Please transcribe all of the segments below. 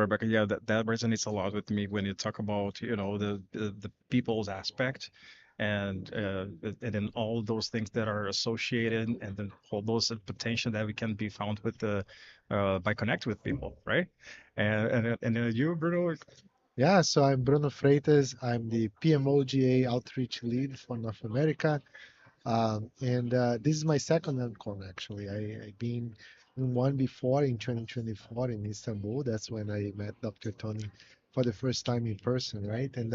Rebecca. Yeah, that resonates a lot with me when you talk about, the people's aspect, and then all those things that are associated, and then all those potential that we can be found with the by connect with people, right? And you, Bruno. Yeah, so I'm Bruno Freitas. I'm the PMOGA outreach lead for North America. And this is my second unCON actually. I've been in one before in 2024 in Istanbul. That's when I met Dr. Tony for the first time in person, right? And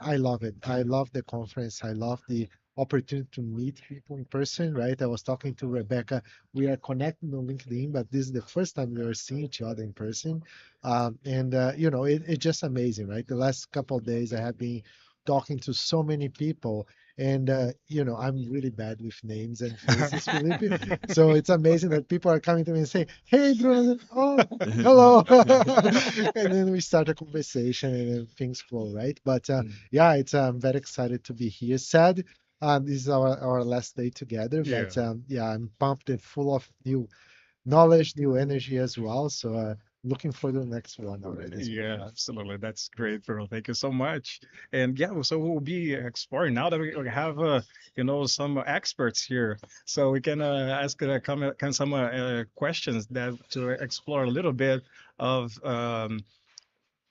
I love it. I love the conference. I love the opportunity to meet people in person, right? I was talking to Rebecca. We are connected on LinkedIn, but this is the first time we are seeing each other in person. It's just amazing, right? The last couple of days I have been talking to so many people and I'm really bad with names and faces, Felipe. So it's amazing that people are coming to me and say, "Hey, Bruno, oh, hello," and then we start a conversation and then things flow, right? But yeah, it's I'm very excited to be here. Sad, this is our last day together, Yeah. but yeah, I'm pumped and full of new knowledge, new energy as well. So looking for the next one already. Yeah, absolutely. That's great, bro. Thank you so much. And yeah, so we'll be exploring now that we have, some experts here, so we can ask some questions that to explore a little bit of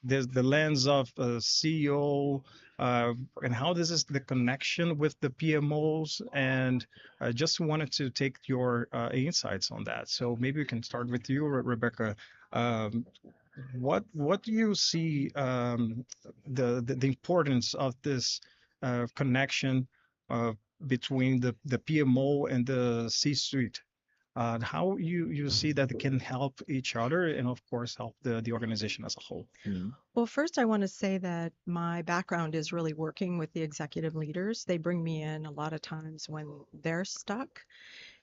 the lens of CEO, and how this is the connection with the PMOs, and I just wanted to take your insights on that. So maybe we can start with you, Rebecca. Um, what do you see, the importance of this connection uh, between the PMO and the C-suite? How you see that it can help each other, and of course help the organization as a whole. Well, first, I want to say that my background is really working with the executive leaders. They bring me in a lot of times when they're stuck.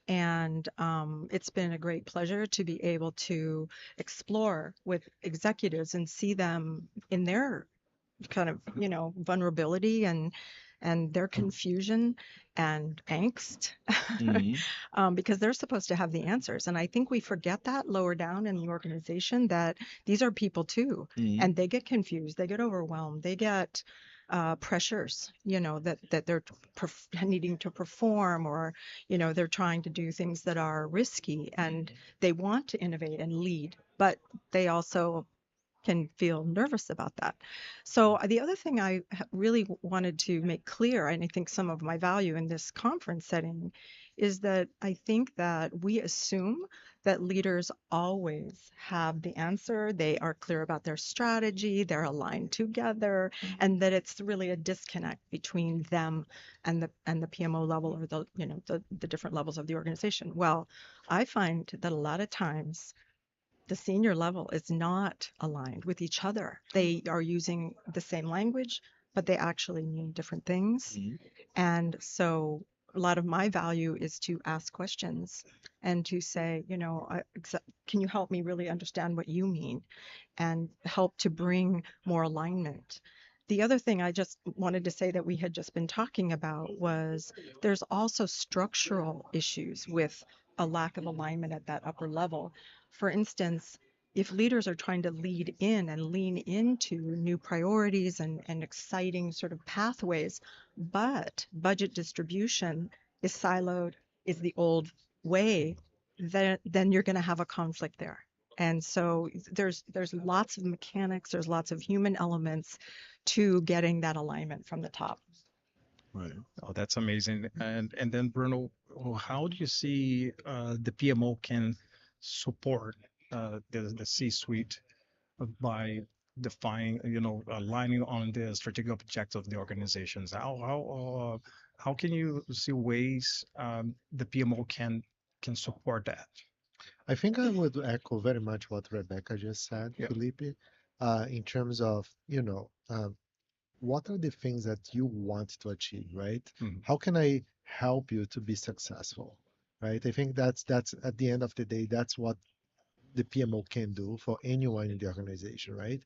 And it's been a great pleasure to be able to explore with executives and see them in their kind of, vulnerability and their confusion and angst because they're supposed to have the answers. And I think we forget that lower down in the organization that these are people too, and they get confused, they get overwhelmed, they get pressures, that they're needing to perform, or, they're trying to do things that are risky, and they want to innovate and lead, but they also can feel nervous about that. So the other thing I really wanted to make clear, and I think some of my value in this conference setting, is that I think that we assume that leaders always have the answer. They are clear about their strategy, they're aligned together, and that it's really a disconnect between them and the PMO level, or the different levels of the organization. Well, I find that a lot of times the senior level is not aligned with each other. They are using the same language, but they actually mean different things. And so a lot of my value is to ask questions and to say, can you help me really understand what you mean, and help to bring more alignment. The other thing I just wanted to say that we had just been talking about was there's also structural issues with a lack of alignment at that upper level. For instance, if leaders are trying to lead in and lean into new priorities and exciting sort of pathways, but budget distribution is siloed, is the old way, then you're going to have a conflict there. And so there's lots of mechanics, there's lots of human elements to getting that alignment from the top. Right. Oh, that's amazing. And then Bruno, how do you see the PMO can support the C-suite by defining, aligning on the strategic objectives of the organizations? How can you see ways the PMO can support that? I think I would echo very much what Rebecca just said, Yeah. Felipe, in terms of, what are the things that you want to achieve, right? Mhm. How can I help you to be successful, right? I think that's at the end of the day, that's what the PMO can do for anyone in the organization, right?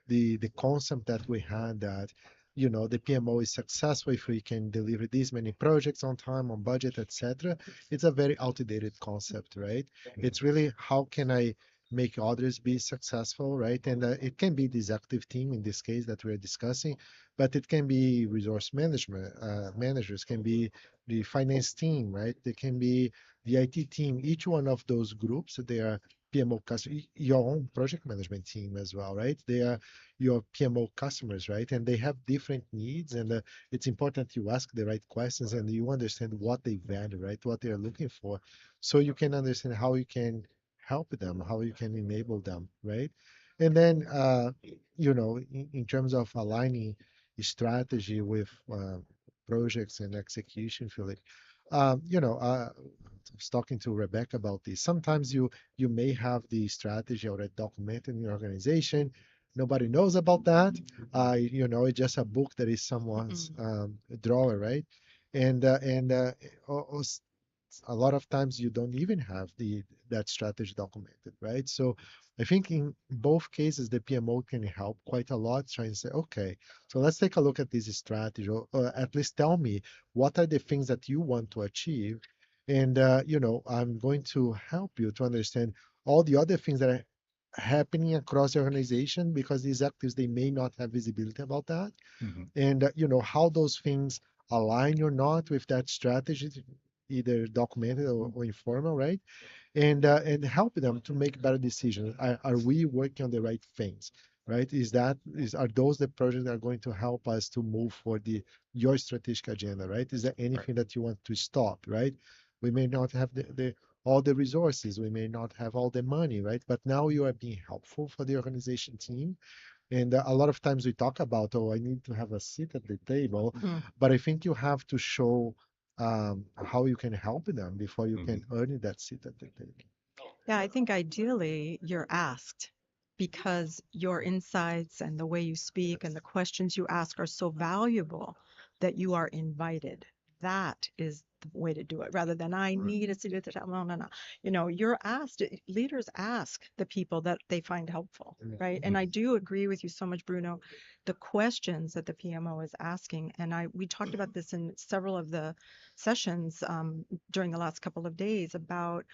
The concept that we had that the PMO is successful if we can deliver these many projects on time, on budget, etc. It's a very outdated concept, right? It's really how can I make others be successful, right? And it can be the executive team in this case that we're discussing, but it can be resource management managers, can be the finance team, right? They can be the IT team. Each one of those groups, they are PMO customer, your own project management team as well, right? They are your PMO customers, right? And they have different needs, and it's important you ask the right questions and you understand what they value, right? What they're looking for, so you can understand how you can help them, how you can enable them, right? And then, in terms of aligning strategy with projects and execution, Philip, I was talking to Rebecca about this. Sometimes you may have the strategy already documented in your organization. Nobody knows about that. It's just a book that is someone's Mm. drawer, right? And a lot of times you don't even have the that strategy documented, right? So I think in both cases the PMO can help quite a lot, trying to say, okay, so let's take a look at this strategy, or at least tell me what are the things that you want to achieve, and I'm going to help you to understand all the other things that are happening across the organization, because these actives, they may not have visibility about that, Mhm. and how those things align or not with that strategy, either documented or informal, right? And help them to make better decisions. Are we working on the right things, right? Are those the projects that are going to help us to move for your strategic agenda, right? Is there Right. anything that you want to stop, right? We may not have the all the resources, we may not have all the money, right? But now you are being helpful for the organization team, and a lot of times we talk about, oh, I need to have a seat at the table, Mm. but I think you have to show how you can help them before you can Mhm. earn that seat at the table. Yeah, I think ideally you're asked because your insights and the way you speak and the questions you ask are so valuable that you are invited. That is the way to do it rather than I Right. need a seat at the table. No, no, no. You're asked, leaders ask the people that they find helpful, right? And I Mhm. do agree with you so much, Bruno. The questions that the PMO is asking, and we talked about this in several of the sessions during the last couple of days about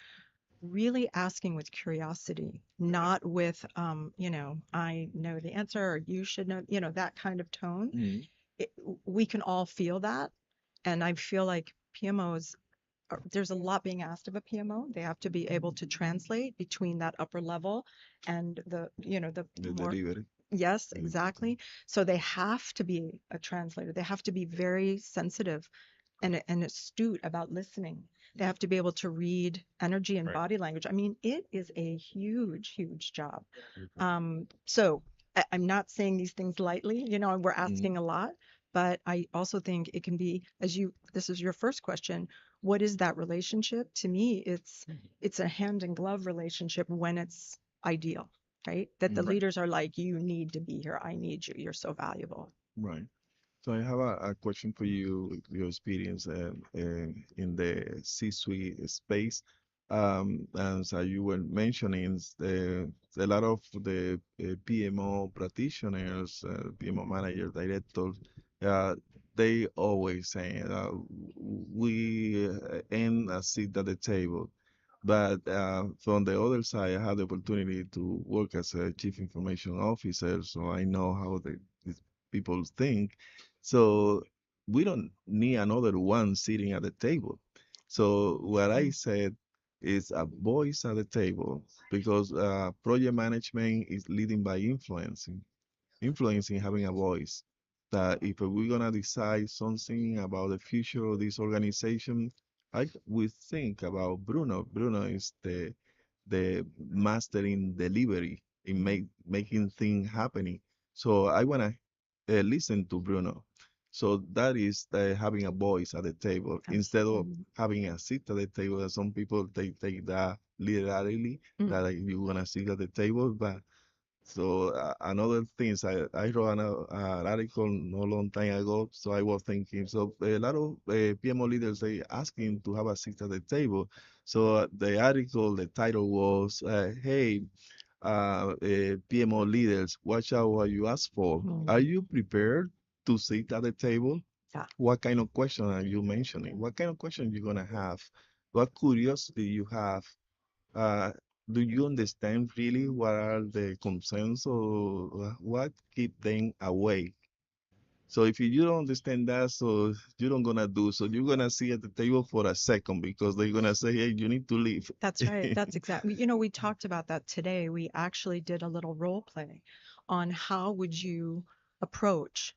really asking with curiosity, not with, I know the answer or you should know, that kind of tone. Mm. It, we can all feel that. And I feel like PMOs, there's a lot being asked of a PMO. They have to be able to translate between that upper level and the The more. delivery. Yes, Mm. exactly. So they have to be a translator. They have to be very sensitive and astute about listening. They have to be able to read energy and Right. body language. I mean, it is a huge, huge job. Mhm. So I'm not saying these things lightly, we're Mm. asking a lot, but I also think it can be, this is your first question, what is that relationship? To me, it's a hand in glove relationship when it's ideal, right? That the Mm. Right. leaders are like, you need to be here. I need you. You're so valuable. Right. So I have a question for you, your experience in the C-suite space. As you were mentioning, a lot of the PMO practitioners, PMO manager, directors, uh, they always say, we aim a seat at the table. But from the other side, I had the opportunity to work as a chief information officer, so I know how these people think. So we don't need another one sitting at the table. So what I Mm. said is a voice at the table, because project management is leading by influencing, having a voice. That if we're gonna decide something about the future of this organization, we think about Bruno. Bruno is the master in delivery, in making things happening. So I wanna listen to Bruno. So that is having a voice at the table instead of Absolutely. having a seat at the table. Some people they take that literally, Mm. that you wanna sit at the table, but so another things, I wrote an article no long time ago. So I was thinking, so a lot of PMO leaders, they asking to have a seat at the table. So the article, the title was, "Hey, PMO leaders, watch out what you ask for. Are Mm. you prepared to sit at the table? Yeah. What kind of question are you mentioning? What kind of question you gonna have? What curiosity you have? do you understand really what are the concerns or what keep them away? So if you don't understand that, so you don't gonna do, so you're gonna sit at the table for a second because they're gonna say, hey, you need to leave. That's right. That's exactly. We talked about that today. We actually did a little role play on how would you approach,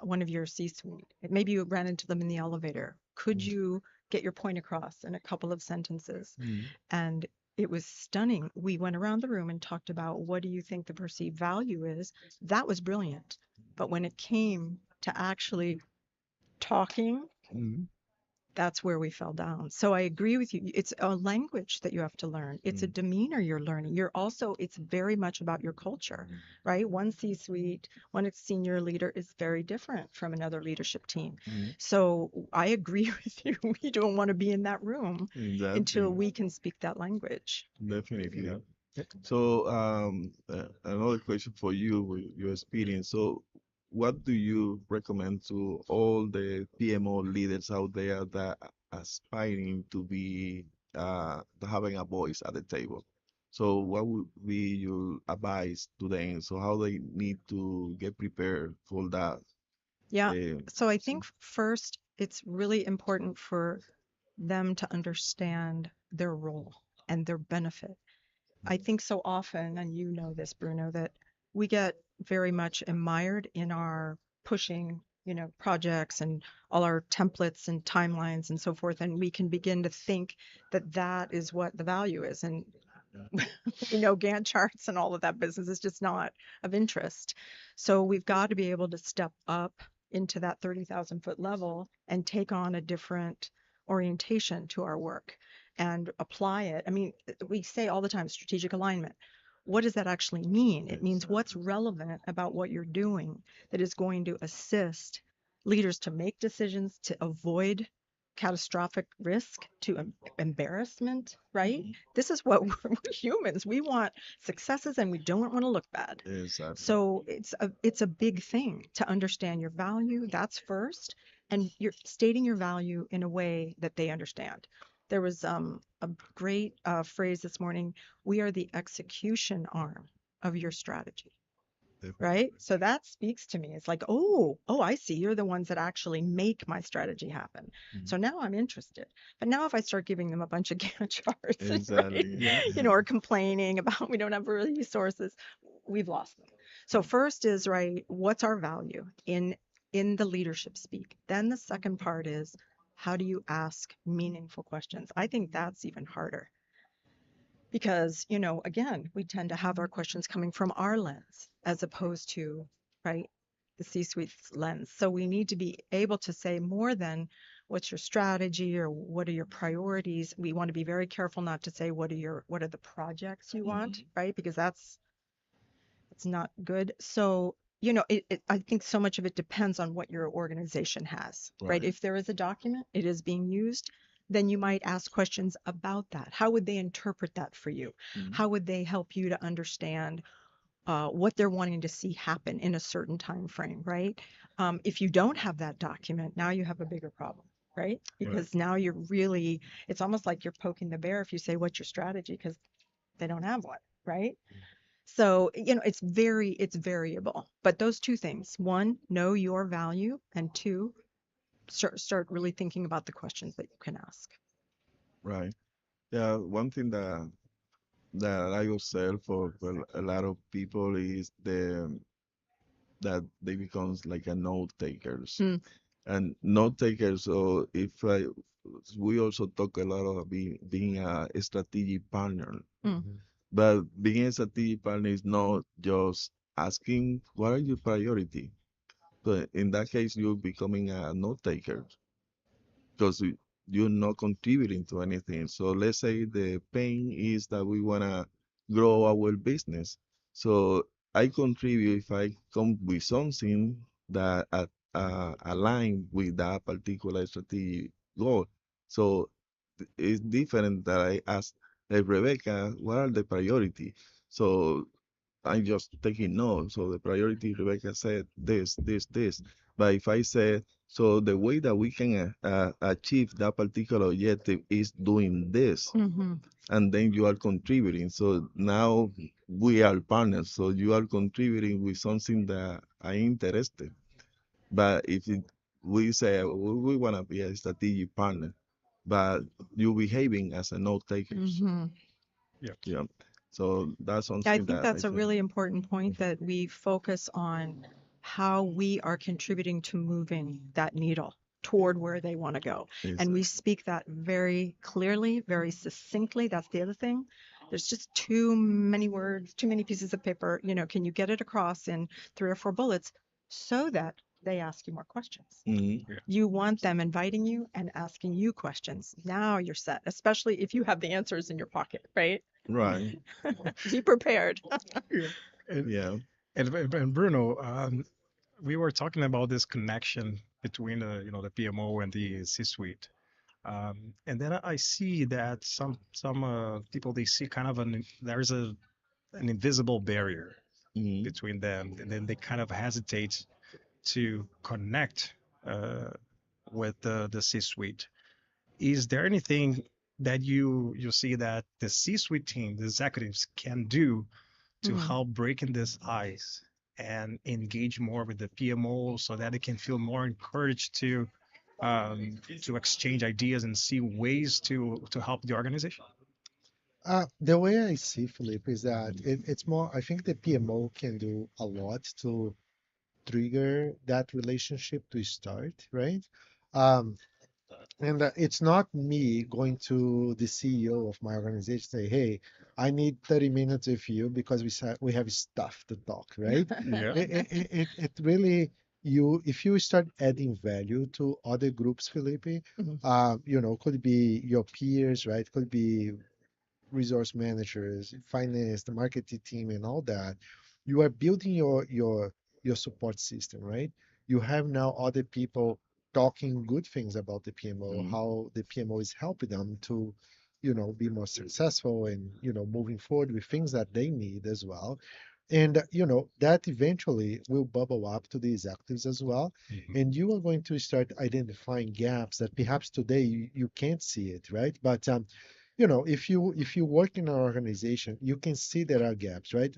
one of your C-suite. Maybe you ran into them in the elevator. Could Mm, you get your point across in a couple of sentences? mm, And it was stunning. We went around the room and talked about what do you think the perceived value is? That was brilliant. But when it came to actually talking, mm, that's where we fell down. So I agree with you. It's a language that you have to learn. It's a mm, demeanor you're learning. It's very much about your culture, right? One C-suite, one senior leader is very different from another leadership team. mm. So I agree with you. We don't want to be in that room until Exactly, we can speak that language. definitely. Yeah. So, another question for you with your experience. So, what do you recommend to all the PMO leaders out there that are aspiring to be having a voice at the table? So, what would be your advice to them? So, how they need to get prepared for that? Yeah. Uh, So I so- think first, it's really important for them to understand their role and their benefit. I think so often, and you know this, Bruno, that we get very much mired in our pushing, projects and all our templates and timelines and so forth, and we can begin to think that that is what the value is. And Gantt charts and all of that business is just not of interest. So we've got to be able to step up into that 30,000-foot level and take on a different orientation to our work and apply it. I mean, we say all the time strategic alignment. What does that actually mean? It means what's relevant about what you're doing that is going to assist leaders to make decisions, to avoid catastrophic risk, to embarrassment, right? This is what we're humans. We want successes and we don't want to look bad. exactly. So it's a big thing to understand your value. That's first, and you're stating your value in a way that they understand. There was a great phrase this morning. We are the execution arm of your strategy, Definitely. right? So that speaks to me. It's like, oh, I see. You're the ones that actually make my strategy happen. Mhm. So now I'm interested. But now if I start giving them a bunch of Gantt charts, right? Exactly. Yeah. Or complaining about we don't have resources, we've lost them. So first is right, what's our value in the leadership speak? Then the second part is how do you ask meaningful questions? I think that's even harder because again we tend to have our questions coming from our lens as opposed to right the c-suite's lens, so we need to be able to say more than what's your strategy or what are your priorities. We want to be very careful not to say what are the projects you want, right? Because it's not good. So I think so much of it depends on what your organization has, right? Right. If there is a document, it is being used, then you might ask questions about that. How would they interpret that for you? Mhm. How would they help you to understand what they're wanting to see happen in a certain time frame, right? If you don't have that document, now you have a bigger problem, right? Right. Because now it's almost like you're poking the bear if you say, what's your strategy? Because they don't have one, right? So, it's variable. But those two things, one, know your value, and two, start really thinking about the questions that you can ask. Right. Yeah, one thing that I observe for a lot of people is that they becomes like a note takers Mm, and note takers. So if I, we also talk a lot about being a strategic partner, mm, Mhm. but being a strategic partner is not just asking what are your priority. But in that case, you're becoming a note taker because you're not contributing to anything. So let's say the pain is that we want to grow our business. So I contribute if I come with something that align with that particular strategic goal. So it's different that I ask, hey, Rebecca, what are the priority? So I'm just taking notes. So the priority, Rebecca said this, this, this. But if I say, so the way that we can achieve that particular objective is doing this, Hmm. and then you are contributing. So now we are partners. So you are contributing with something that I'm interested. But if we say we want to be a strategic partner, but you behaving as a note takers, Hmm. Yeah. yeah. So that's I something think that I that's a think. really important point that we focus on how we are contributing to moving that needle toward where they want to go. And we Exactly. speak that very clearly, very succinctly. That's the other thing. There's just too many words, too many pieces of paper. Can you get it across in 3 or 4 bullets so that they ask you more questions? Hmm. Yeah. You want them inviting you and asking you questions. Now you're set, especially if you have the answers in your pocket, right? Right. Be prepared. Yeah. And, Yeah. and Bruno, we were talking about this connection between the PMO and the C-suite. And then I see that some people, they see kind of there's an invisible barrier Hmm. between them, and then they kind of hesitate to connect uh, with the C-suite. Is there anything that you see that the C-suite team, the executives, can do to Mm. help breaking this ice and engage more with the PMO so that they can feel more encouraged to exchange ideas and see ways to help the organization? The way I see Philippe is that it's more, I think the PMO can do a lot to trigger that relationship to start, right? Um, and it's not me going to the CEO of my organization say, "Hey, I need 30 minutes with you because we have stuff to talk," right? Yeah. It really if you start adding value to other groups, Felipe, Mhm. could be your peers, right? Could be resource managers, finance, the marketing team, and all that, you are building your support system, right? You have now other people talking good things about the PMO, Hmm. how the PMO is helping them to, be more successful and moving forward with things that they need as well. And that eventually will bubble up to the executives as well. Mhm. And you are going to start identifying gaps that perhaps today you can't see it, right? But if you work in an organization, you can see there are gaps, right?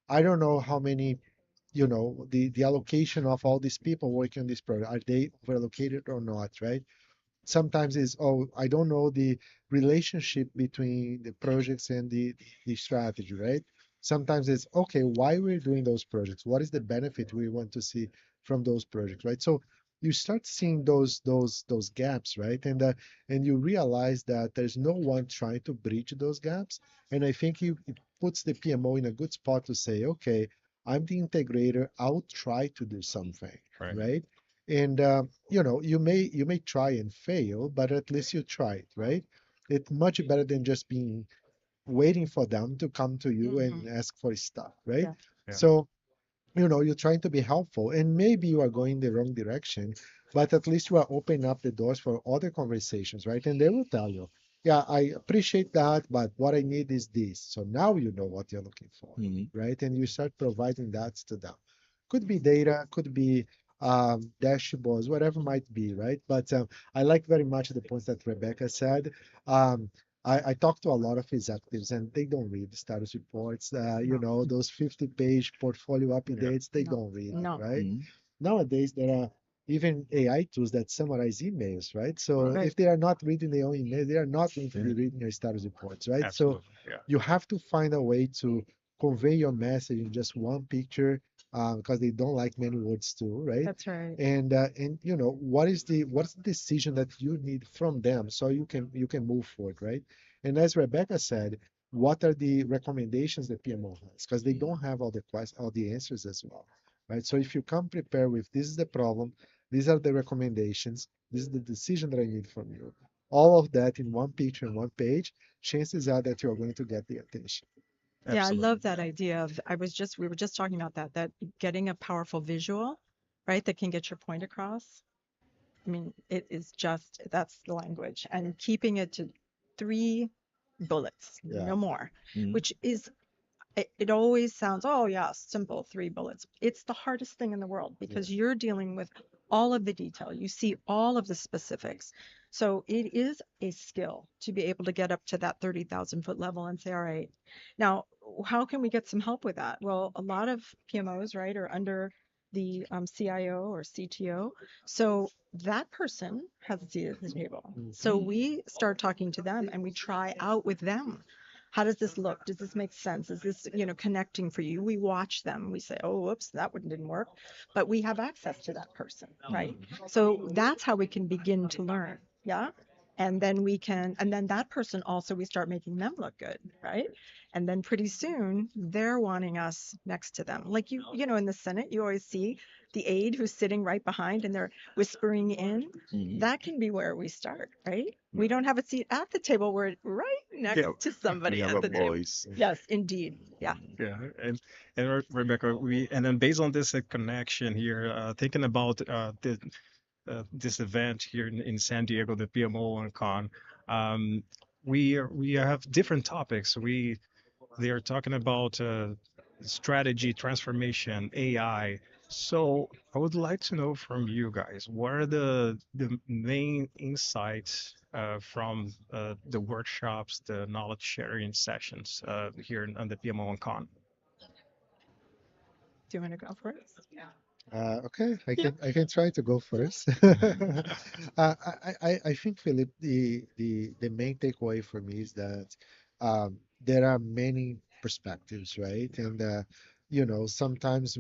I don't know how many, the allocation of all these people working on this project, are they overallocated or not, right? Sometimes it's, oh, I don't know the relationship between the projects and the strategy, right? Sometimes it's, okay, why we're doing those projects, what is the benefit we want to see from those projects, right? So you start seeing those gaps, right? And you realize that there's no one trying to bridge those gaps. And I think it puts the PMO in a good spot to say, okay, I'm the integrator, I'll try to do something, Right. right? And you may try and fail, but at least you tried, right? It's much better than just being waiting for them to come to you and Mhm. ask for stuff, right? Yeah. Yeah. So you're trying to be helpful, and maybe you are going the wrong direction, but at least you are opening up the doors for other conversations, right? And they will tell you, yeah, I appreciate that, but what I need is this. So now you know what you're looking for, Hmm. right? And you start providing that to them. Could be data, could be dashboards, whatever might be, right? But I like very much the points that Rebecca said. Um, I talk to a lot of executives and they don't read the status reports. No. Those 50-page portfolio Yeah. updates, they No. don't read it, No. right? Hmm. Nowadays, there are even AI tools that summarize emails, right? So Right. Right. if they are not reading their own emails, they are not going to Yeah. be reading your status reports, right? So Absolutely. Yeah. you have to find a way to convey your message in just one picture because they don't like many words too, right? That's right. And what's the decision that you need from them so you can move forward, right? And as Rebecca said, what are the recommendations that PMO has? Because they don't have all the answers as well, right? So if you come prepared with this is the problem, these are the recommendations, this is the decision that I need from you, all of that in one picture and one page, chances are that you're going to get the attention. Yeah, I Absolutely. love that idea of we were just talking about that getting a powerful visual, right, that can get your point across. I mean, it is just that's the language and keeping it to 3 bullets, Yeah. no more, Hmm. which is it always sounds, oh yeah, simple, 3 bullets. It's the hardest thing in the world Yeah. because you're dealing with all of the detail. You see all of the specifics. So it is a skill to be able to get up to that 30,000 foot level and say, all right, now how can we get some help with that? Well, a lot of PMOs, right, are under the CIO or CTO. So that person has a seat at the table. So Mhm. we start talking to them and we try out with them. How does this look? Does this make sense? Is this, connecting for you? We watch them. We say, oh, whoops, that one didn't work. But we have access to that person, right? So that's how we can begin to learn. Yeah. And then that person also, we start making them look good, right? And then pretty soon they're wanting us next to them. Like in the Senate, you always see the aide who's sitting right behind and they're whispering in. Mhm. That can be where we start, right? We don't have a seat at the table. We're right next Yeah, to We somebody have at a the table. voice. Yes, indeed. Yeah. Mhm. yeah, and Rebecca, and then based on this connection here, thinking about this event here in San Diego, the PMO and Con, um, we have different topics. They are talking about strategy, transformation, AI. So I would like to know from you guys, what are the main insights from the workshops, the knowledge sharing sessions here on the PMO and Con? Do you want to go first? Okay, I Yeah. can try to go first. I think Philip, the main takeaway for me is that there are many perspectives, right? And sometimes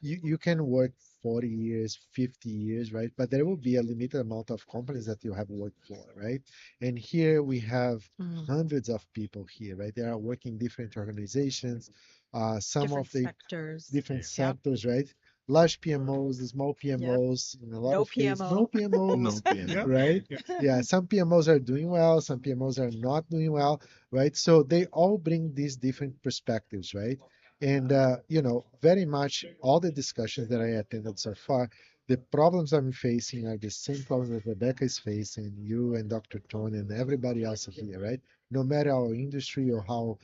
you can work 40 years, 50 years, right? But there will be a limited amount of companies that you have worked for, right? And here we have Mm. hundreds of people here, right? They are working different organizations, some of Different the sectors. different Yep. sectors, right? Large PMOs, small Yep. PMOs, in a lot No of cases, no PMO. PMOs, No Yeah, PMO. right? yeah, Yeah, some PMOs are doing well, some PMOs are not doing well, right? So they all bring these different perspectives, right? And very much all the discussions that I attended so far, the problems I'm facing are the same problems that Rebecca is facing, you and Dr. Tony and everybody else here, right? No matter our industry or how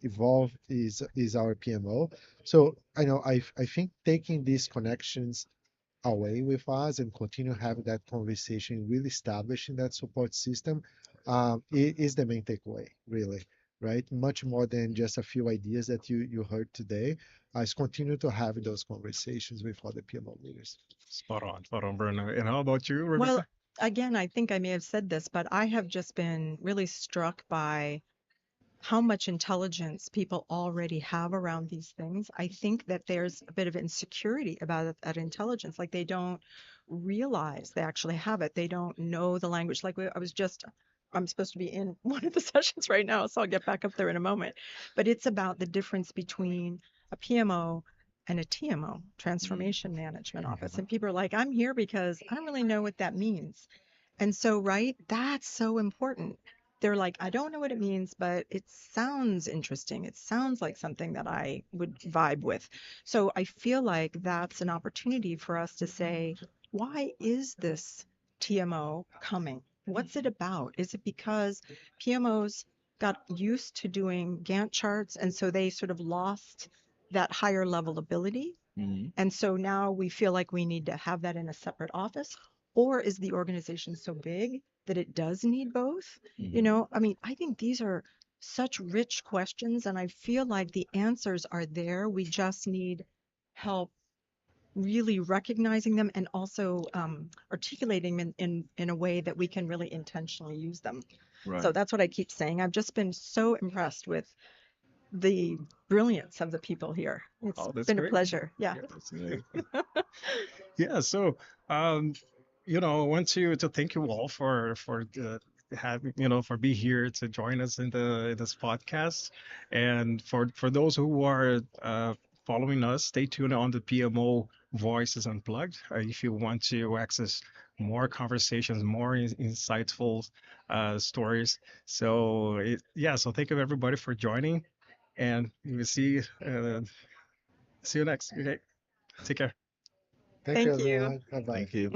evolved is our PMO. So I think taking these connections away with us and continue having that conversation, really establishing that support system, is the main takeaway, really, right? Much more than just a few ideas that you heard today. Is continue to have those conversations with other PMO leaders. spot on, Bruno. And how about you, Well, Rebecca? again, I think I may have said this, but I have just been really struck by how much intelligence people already have around these things. I think that there's a bit of insecurity about that intelligence. Like they don't realize they actually have it. They don't know the language. I'm supposed to be in one of the sessions right now, so I'll get back up there in a moment. But it's about the difference between a PMO and a TMO, Mhm. Transformation Management Office. Mhm. And people are like, I'm here because I don't really know what that means. And so, right, that's so important. They're like, I don't know what it means, but it sounds interesting. It sounds like something that I would vibe with. So I feel like that's an opportunity for us to say, why is this TMO coming? What's it about? Is it because PMOs got used to doing Gantt charts and so they sort of lost that higher level ability? Mhm. And so now we feel like we need to have that in a separate office. Or is the organization so big that it does need both? Mhm. I mean, I think these are such rich questions, and I feel like the answers are there. We just need help really recognizing them and also articulating them in a way that we can really intentionally use them. So Right. that's what I keep saying. I've just been so impressed with the brilliance of the people here. It's Oh, that's been a great. pleasure. Yeah. Yeah. That's great. Yeah, so um, I want to thank you all for having for being here to join us in this podcast, and for those who are following us, stay tuned on the PMO Voices Unplugged. If you want to access more conversations, more insightful stories. So thank you everybody for joining, and we'll see you next. Okay, take care. Thank you, Thank you. everyone. Bye bye. Thank you.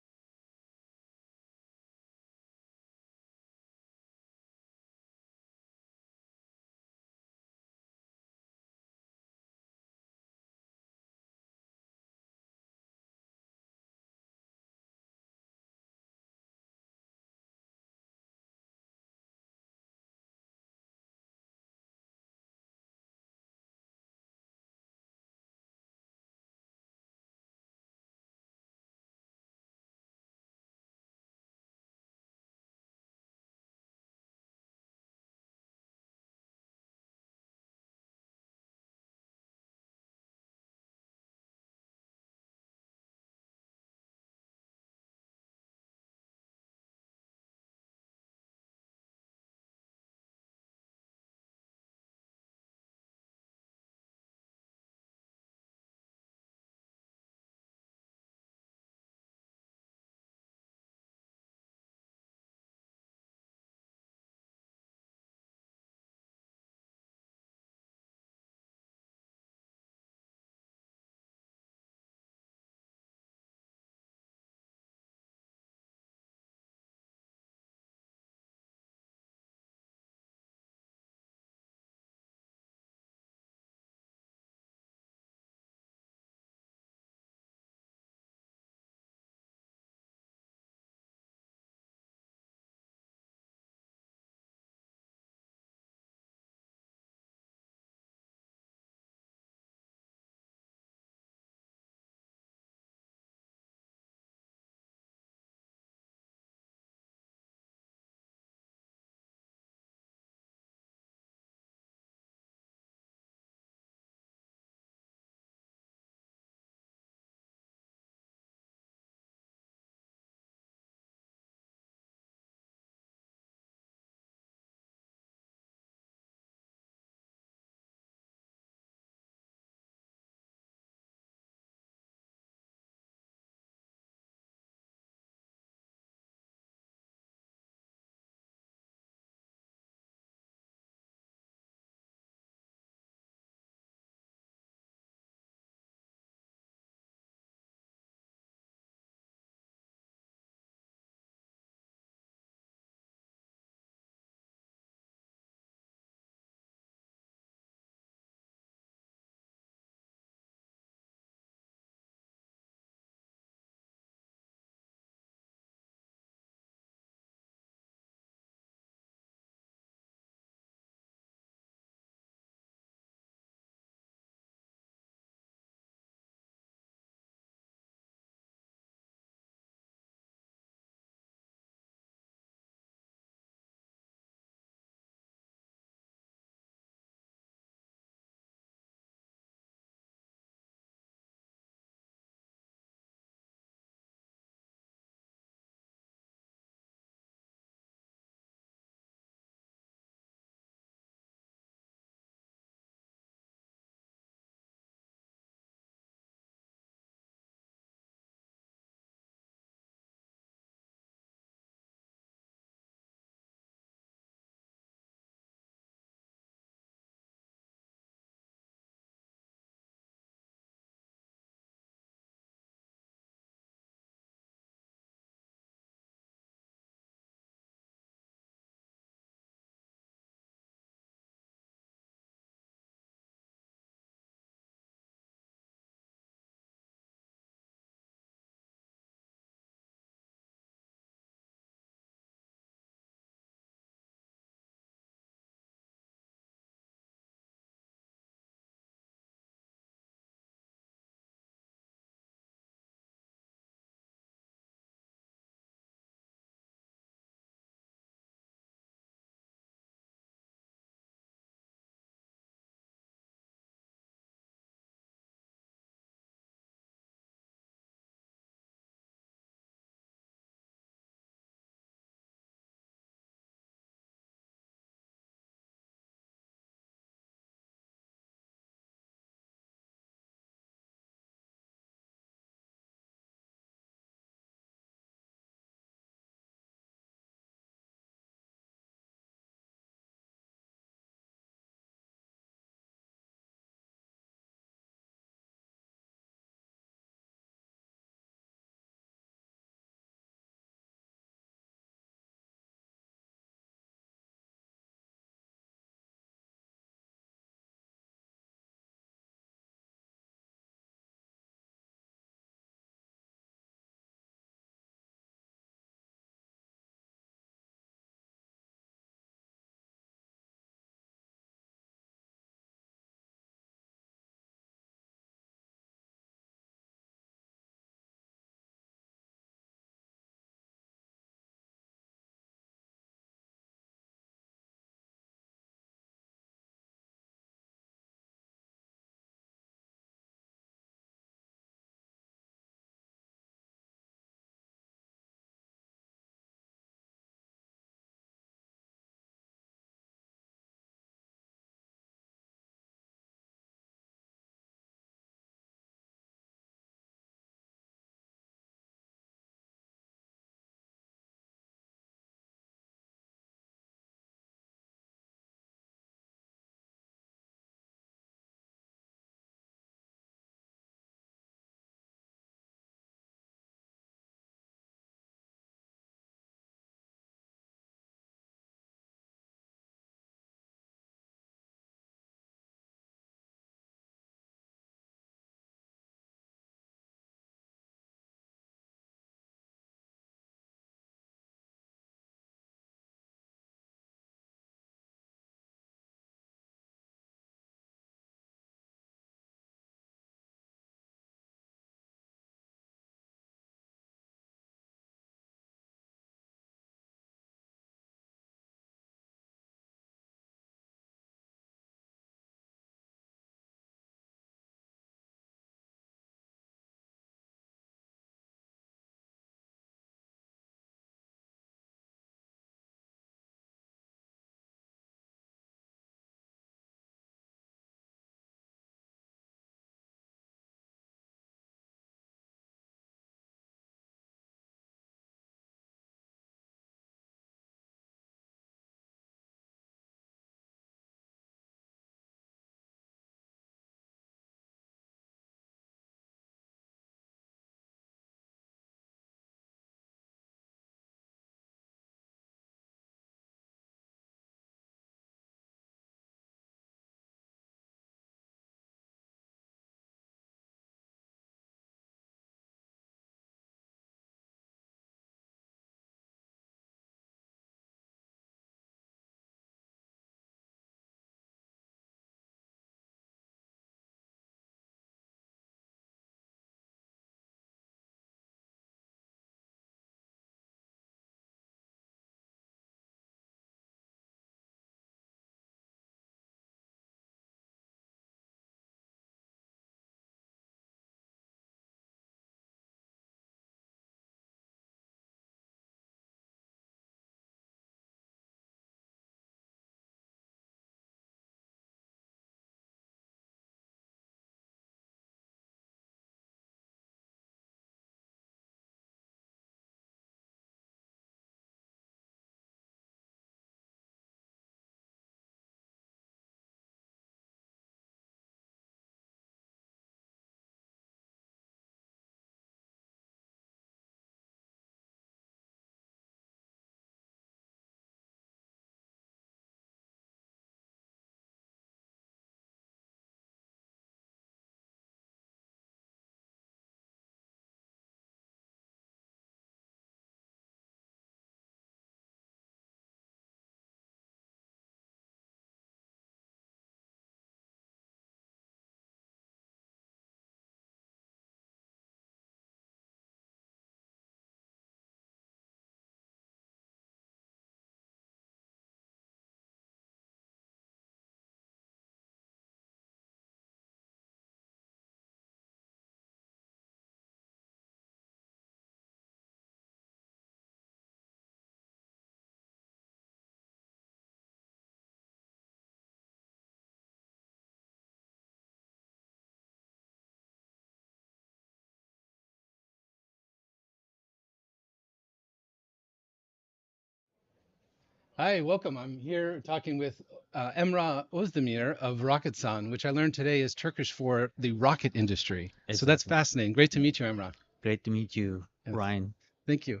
Hi, welcome. I'm here talking with Emrah Özdemir of Roketsan, which I learned today is Turkish for the rocket industry. So that's Exactly. fascinating. Great to meet you, Emrah. Great to meet you, Yes, Ryan. thank you.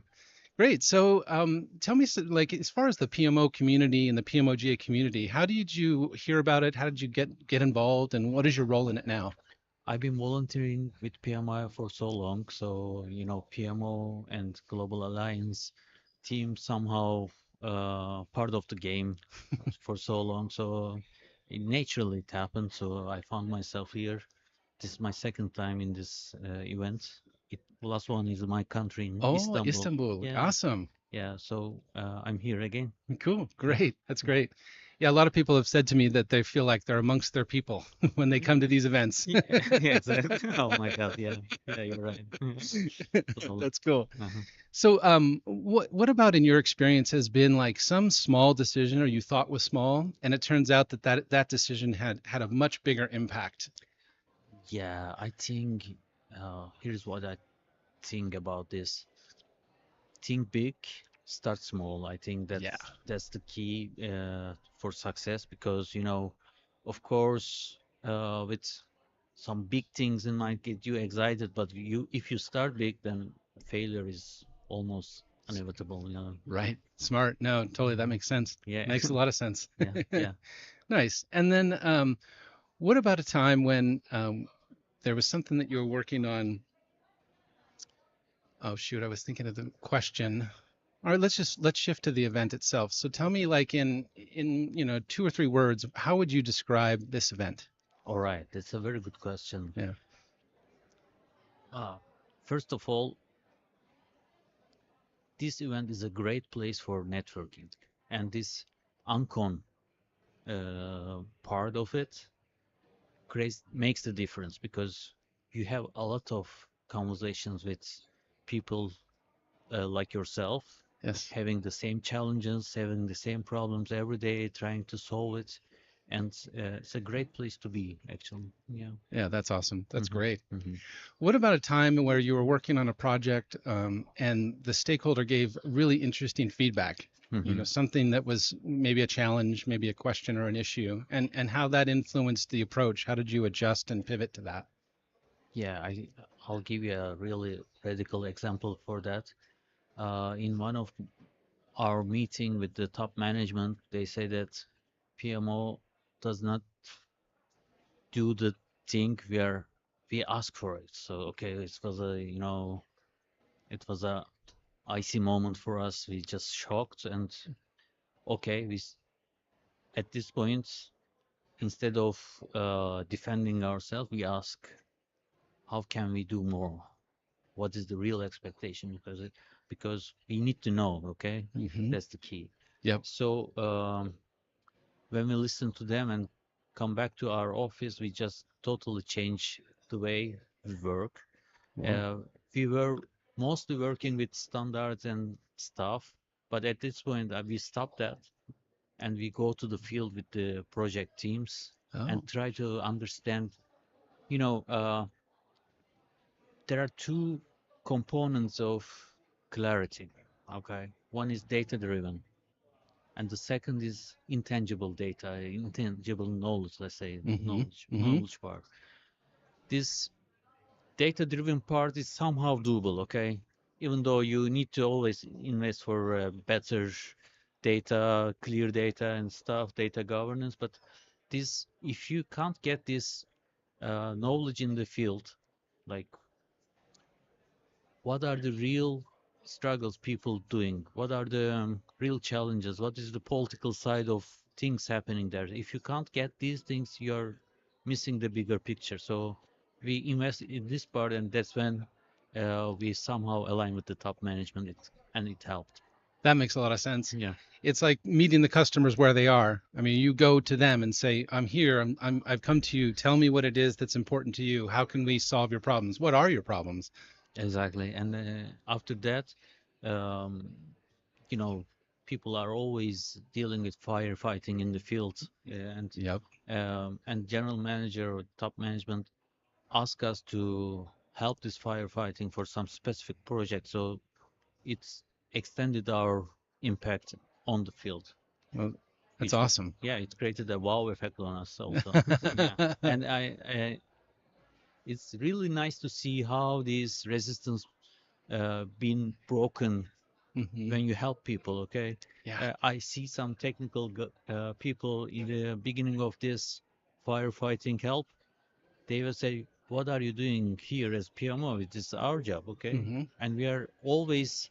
Great. So tell me, like, as far as the PMO community and the PMOGA community, how did you hear about it? How did you get involved, and what is your role in it now? I've been volunteering with PMI for so long, so PMO and Global Alliance team somehow part of the game for so long. So naturally it happened. So I found myself here. This is my second time in this event. Last one is my country in Oh, Istanbul. Istanbul. Yeah, Awesome. yeah. So I'm here again. Cool. Yeah. Great. That's great. Yeah, a lot of people have said to me that they feel like they're amongst their people when they come to these events. Yeah, yeah, exactly. Oh my God, yeah, yeah, you're right. Totally. That's cool. Uh-huh. So, what about in your experience has been like some small decision or you thought was small, and it turns out that decision had a much bigger impact? Yeah, I think here's what I think about this. Think big, start small. I think Yeah. that's the key for success because of course, with some big things in mind get you excited, but if you start big, then failure is almost inevitable. Right. Smart. No, totally. That makes sense. Yeah, Makes a lot of sense. yeah, yeah. Nice. And then, what about a time when there was something that you were working on? Oh shoot, I was thinking of the question. All right, let's shift to the event itself. So tell me, like in 2 or 3 words, how would you describe this event? All right, that's a very good question. Yeah. Uh, First of all, this event is a great place for networking, and this unCON part of it makes the difference because you have a lot of conversations with people like yourself, Yes. having the same challenges, having the same problems every day, trying to solve it, and it's a great place to be, actually. Yeah. Yeah, that's awesome. That's hmm great. hmm What about a time where you were working on a project and the stakeholder gave really interesting feedback? hmm Something that was maybe a challenge, maybe a question or an issue, and how that influenced the approach. How did you adjust and pivot to that? Yeah, I'll give you a really radical example for that. In one of our meeting with the top management, they say that PMO does not do the thing we ask for it. So okay, it was a icy moment for us. We just shocked and okay, at this point, instead of defending ourselves, we ask, how can we do more? What is the real expectation? Because we need to know. Okay, Hmm. that's the key. Yep. So when we listen to them and come back to our office, we just totally change the way we work. Wow. Uh, we were mostly working with standards and stuff, but at this point, we stop that and we go to the field with the project teams Oh. and try to understand. You know, uh, there are two components of clarity. Okay, one is data driven, and the second is intangible data, intangible knowledge. Let's say Hmm. Hmm. knowledge part. This data-driven part is somehow doable, okay? Even though you need to always invest for better data, clear data and stuff, data governance, but if you can't get this knowledge in the field, like what are the real struggles people doing? What are the real challenges? What is the political side of things happening there? If you can't get these things, you're missing the bigger picture. So we invest in this part, and that's when we somehow align with the top management, and it helped. That makes a lot of sense. Yeah, It's like meeting the customers where they are. I mean, you go to them and say, "I'm here. I've come to you. Tell me what it is that's important to you. How can we solve your problems? What are your problems?" exactly. And after that, um, you know, people are always dealing with firefighting in the field, Yep. and general manager or top management ask us to help this firefighting for some specific project. So it's extended our impact on the field. Well, that's which awesome. yeah, it created a wow effect on us also. Yeah, and it's really nice to see how these resistance been broken Hmm. when you help people. Okay, Yeah. I see some technical people in the beginning of this firefighting help. They will say, "What are you doing here as PMO? It is our job, okay?" Hmm. And we are always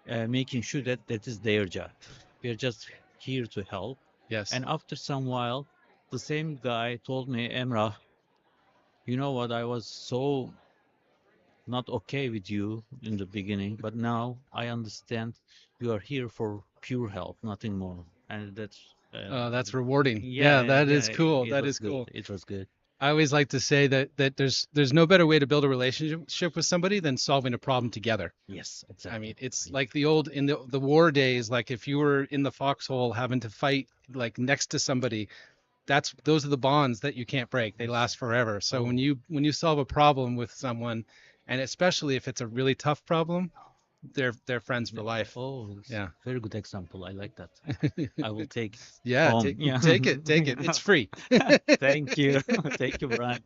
making sure that that is their job. We are just here to help. Yes. And after some while, the same guy told me, Emrah, you know what? I was so not okay with you in the beginning, but now I understand you are here for pure help, nothing more. And That's rewarding. Yeah, yeah, that yeah, is cool. it That was is good. cool. It was good. I always like to say that there's no better way to build a relationship with somebody than solving a problem together. Yes, I mean, exactly. it's like the old in the war days, like if you were in the foxhole having to fight like next to somebody, those are the bonds that you can't break. They last forever. So Oh, when you solve a problem with someone, and especially if it's a really tough problem, they're friends for life. oh, Yeah. very good example. I like that. I will take it Yeah, home. Yeah. take it. It's free. Thank you. Thank you, Brian.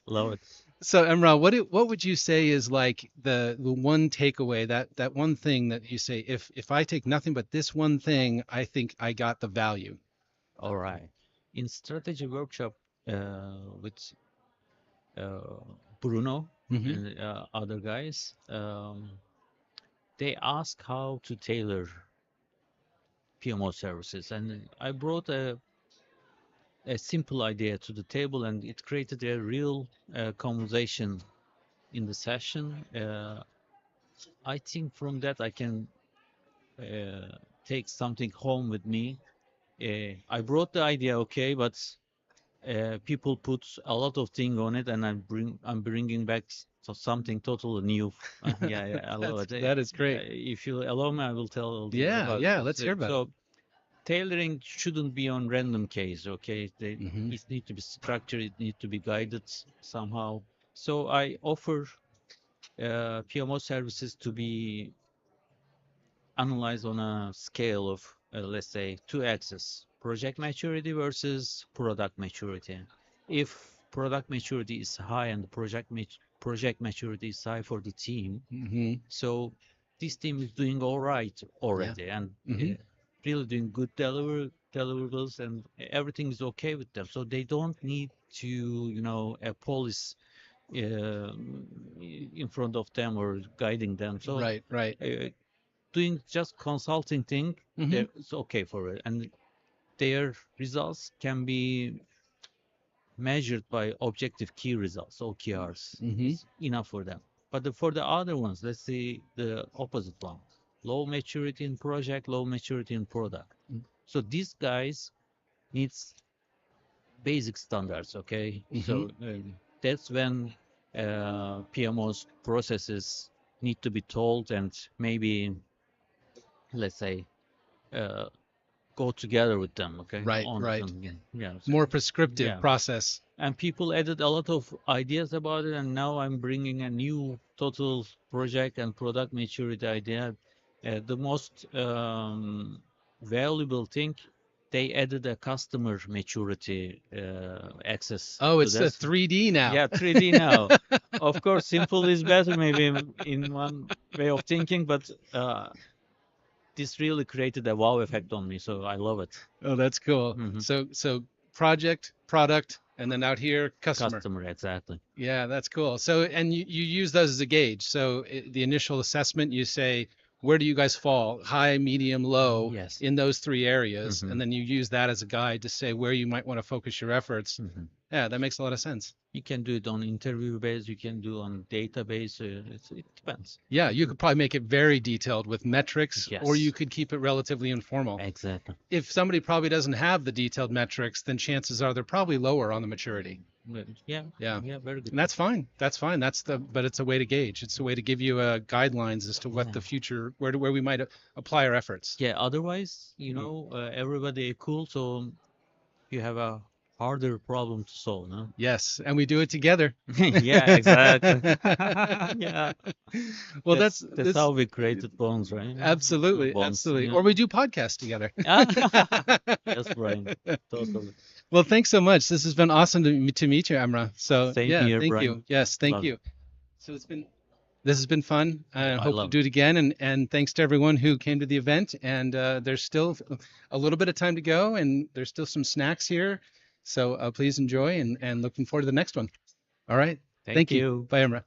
Love it. So Emra, what would you say is like the one takeaway, that one thing that you say, if I take nothing but this one thing, I think I got the value. All right. In strategy workshop with uh, Bruno Hmm. and other guys, they ask how to tailor PMO services, and I brought a simple idea to the table, and it created a real conversation in the session. I think from that I can take something home with me. I brought the idea, okay, but people put a lot of thing on it, and I'm bringing back something totally new. Yeah, yeah, I love it. That is great. If you allow me, I will tell a little bit Yeah, about yeah, this. let's hear about it. So tailoring shouldn't be on random case, okay? Hmm. It need to be structured, it need to be guided somehow. So I offer PMO services to be analyzed on a scale of, let's say, two axes: project maturity versus product maturity. If product maturity is high and the project maturity is high for the team, Hmm. so this team is doing all right Yeah. already and Hmm. really doing good deliverables, and everything is okay with them. So they don't need to, a police in front of them or guiding them. So Right, right. uh, doing just consulting thing, Hmm. it's okay for it, and their results can be measured by objective key results, OKRs. Hmm. It's enough for them. But for the other ones, let's say the opposite one: low maturity in project, low maturity in product. So these guys needs basic standards, okay? Hmm. So that's when PMOs processes need to be told, and maybe, let's say, uh, go together with them, okay? Right, On right. something, yeah, More prescriptive yeah. process. And people added a lot of ideas about it, and now I'm bringing a new total project and product maturity idea. The most valuable thing, they added a customer maturity access Oh, to it's the this. 3D now. Yeah, 3D now. Of course, simple is better, maybe in one way of thinking, but this really created a wow effect on me, so I love it. Oh, that's cool. Hmm. So project, product, and then out here, customer. Customer, exactly. Yeah, that's cool. So, and you use those as a gauge. So the initial assessment, you say, where do you guys fall? High, medium, low Yes. in those three areas. Hmm. And then you use that as a guide to say where you might want to focus your efforts. Hmm. Yeah, that makes a lot of sense. You can do it on interview base, you can do on database, it depends. Yeah, you could probably make it very detailed with metrics, or you Yes, could keep it relatively informal. exactly. If somebody probably doesn't have the detailed metrics, then chances are they're probably lower on the maturity. Yeah, Yeah. yeah, very good. And that's fine. That's fine. But it's a way to gauge. It's a way to give you guidelines as to what Yeah. the future, where we might apply our efforts. Yeah, otherwise, everybody cool, so you have a harder problem to solve, no? Yes, and we do it together. Yeah, exactly. Yeah, Well, that's how we created bonds, right? absolutely, Bonds. absolutely. Yeah. Or we do podcasts together. Yes, Brian. Totally. Well, thanks so much. This has been awesome to meet you, Amra. So Same yeah, here, thank Brian. you. Yes, thank Love it. you. So this has been fun. I I hope to love do it again. And thanks to everyone who came to the event. And there's still a little bit of time to go, and there's still some snacks here. So please enjoy, and looking forward to the next one. All right. Thank Thank you. you. Bye, Amra.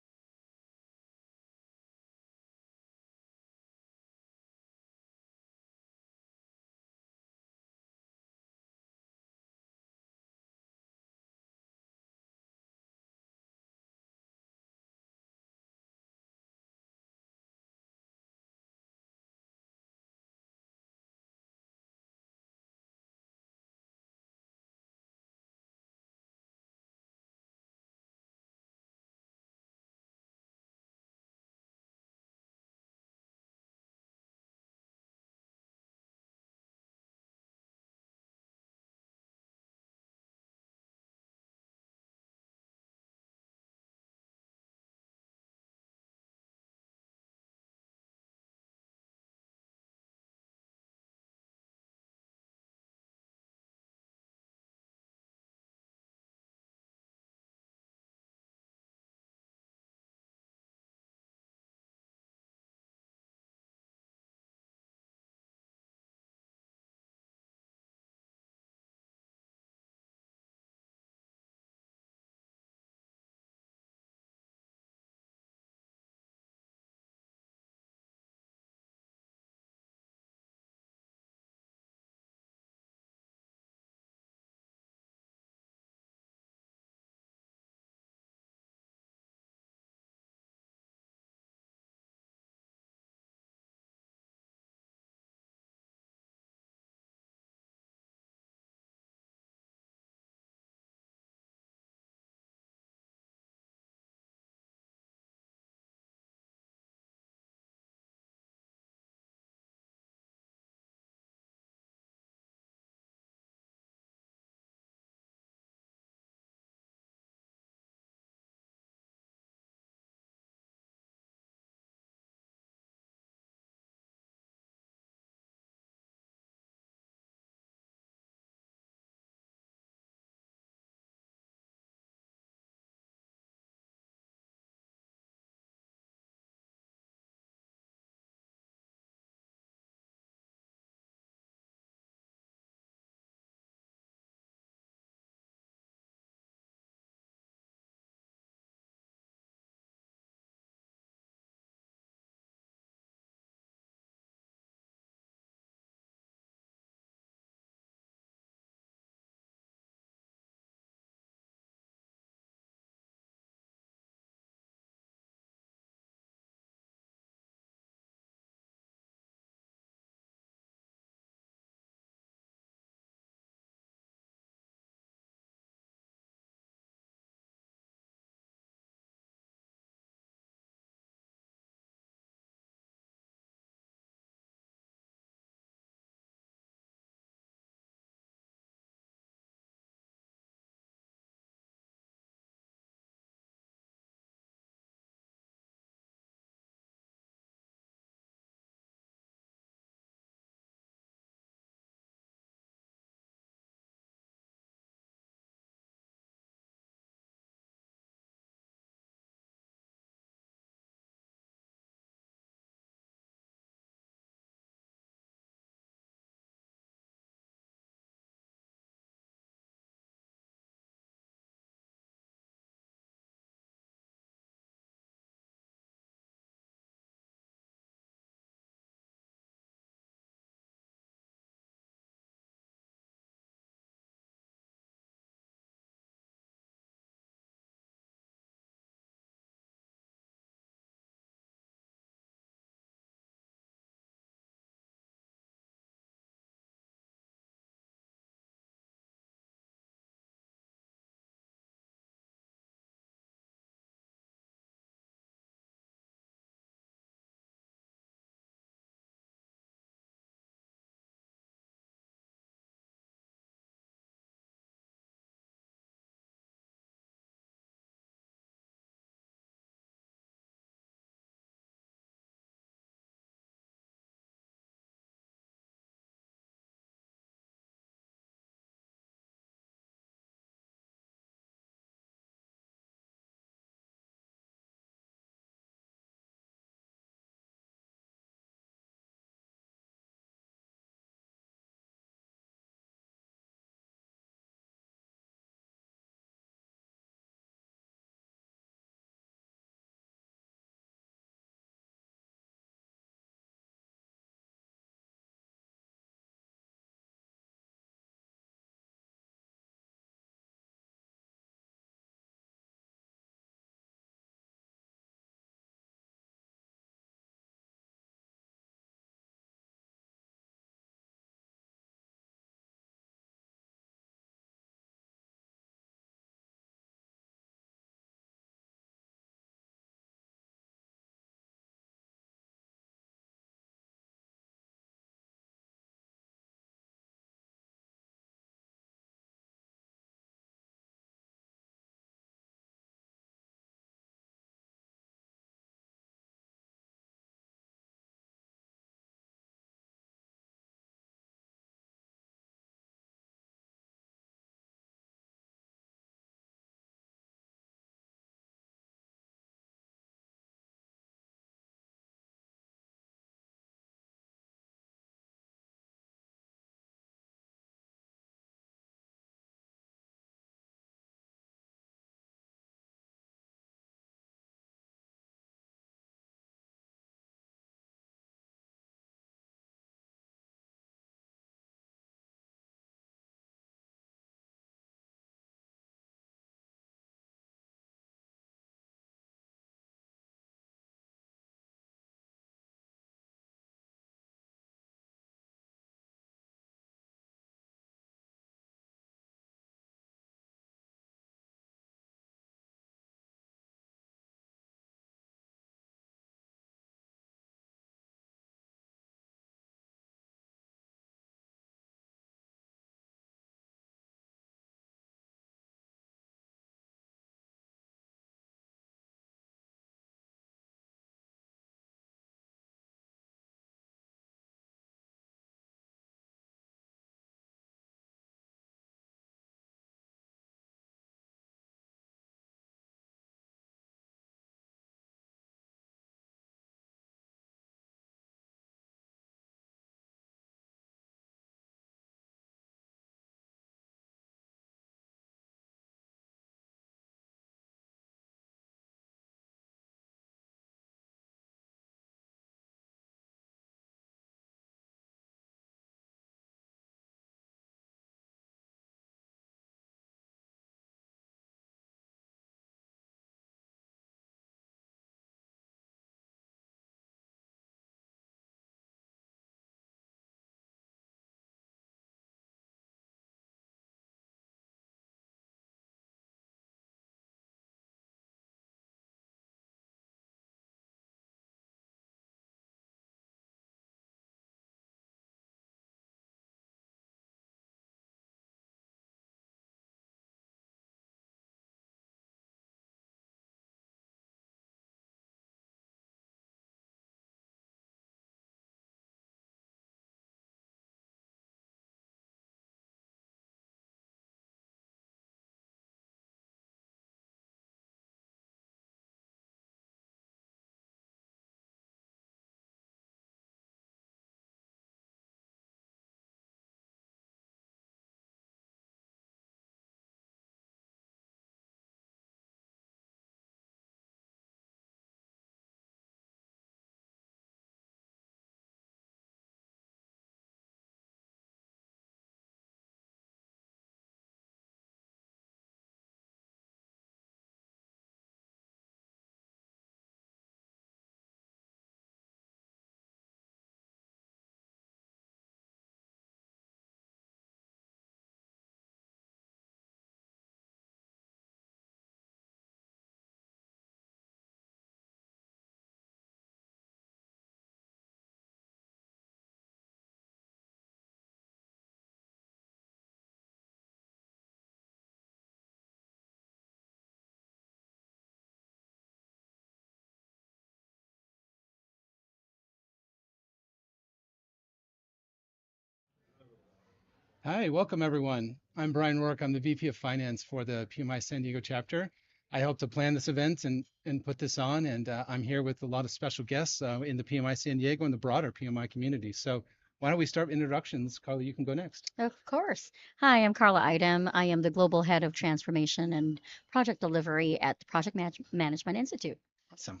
Hi, welcome everyone. I'm Brian Rourke. I'm the VP of Finance for the PMI San Diego chapter. I helped to plan this event and put this on, and I'm here with a lot of special guests in the PMI San Diego and the broader PMI community. So why don't we start with introductions? Carla, you can go next. Of course. Hi, I'm Carla Idem. I am the Global Head of Transformation and Project Delivery at the Management Institute. Awesome.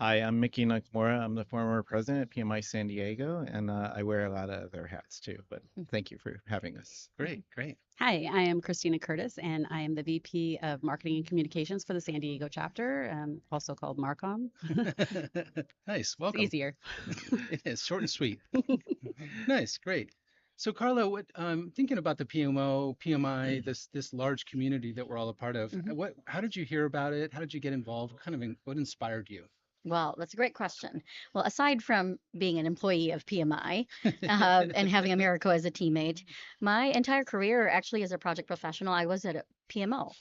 Hi, I'm Mickey Nakamura. I'm the former president at PMI San Diego, and I wear a lot of other hats too. But thank you for having us. Great, great. Hi, I am Christina Curtis, and I am the VP of Marketing and Communications for the San Diego chapter, also called MarCom. Nice, welcome. It's easier. It is short and sweet. Nice, great. So Carla, what thinking about the PMO, PMI, this large community that we're all a part of, how did you hear about it? How did you get involved? What inspired you? Well, that's a great question. Well, aside from being an employee of PMI and having Americo as a teammate, my entire career actually as a project professional, I was at a PMO.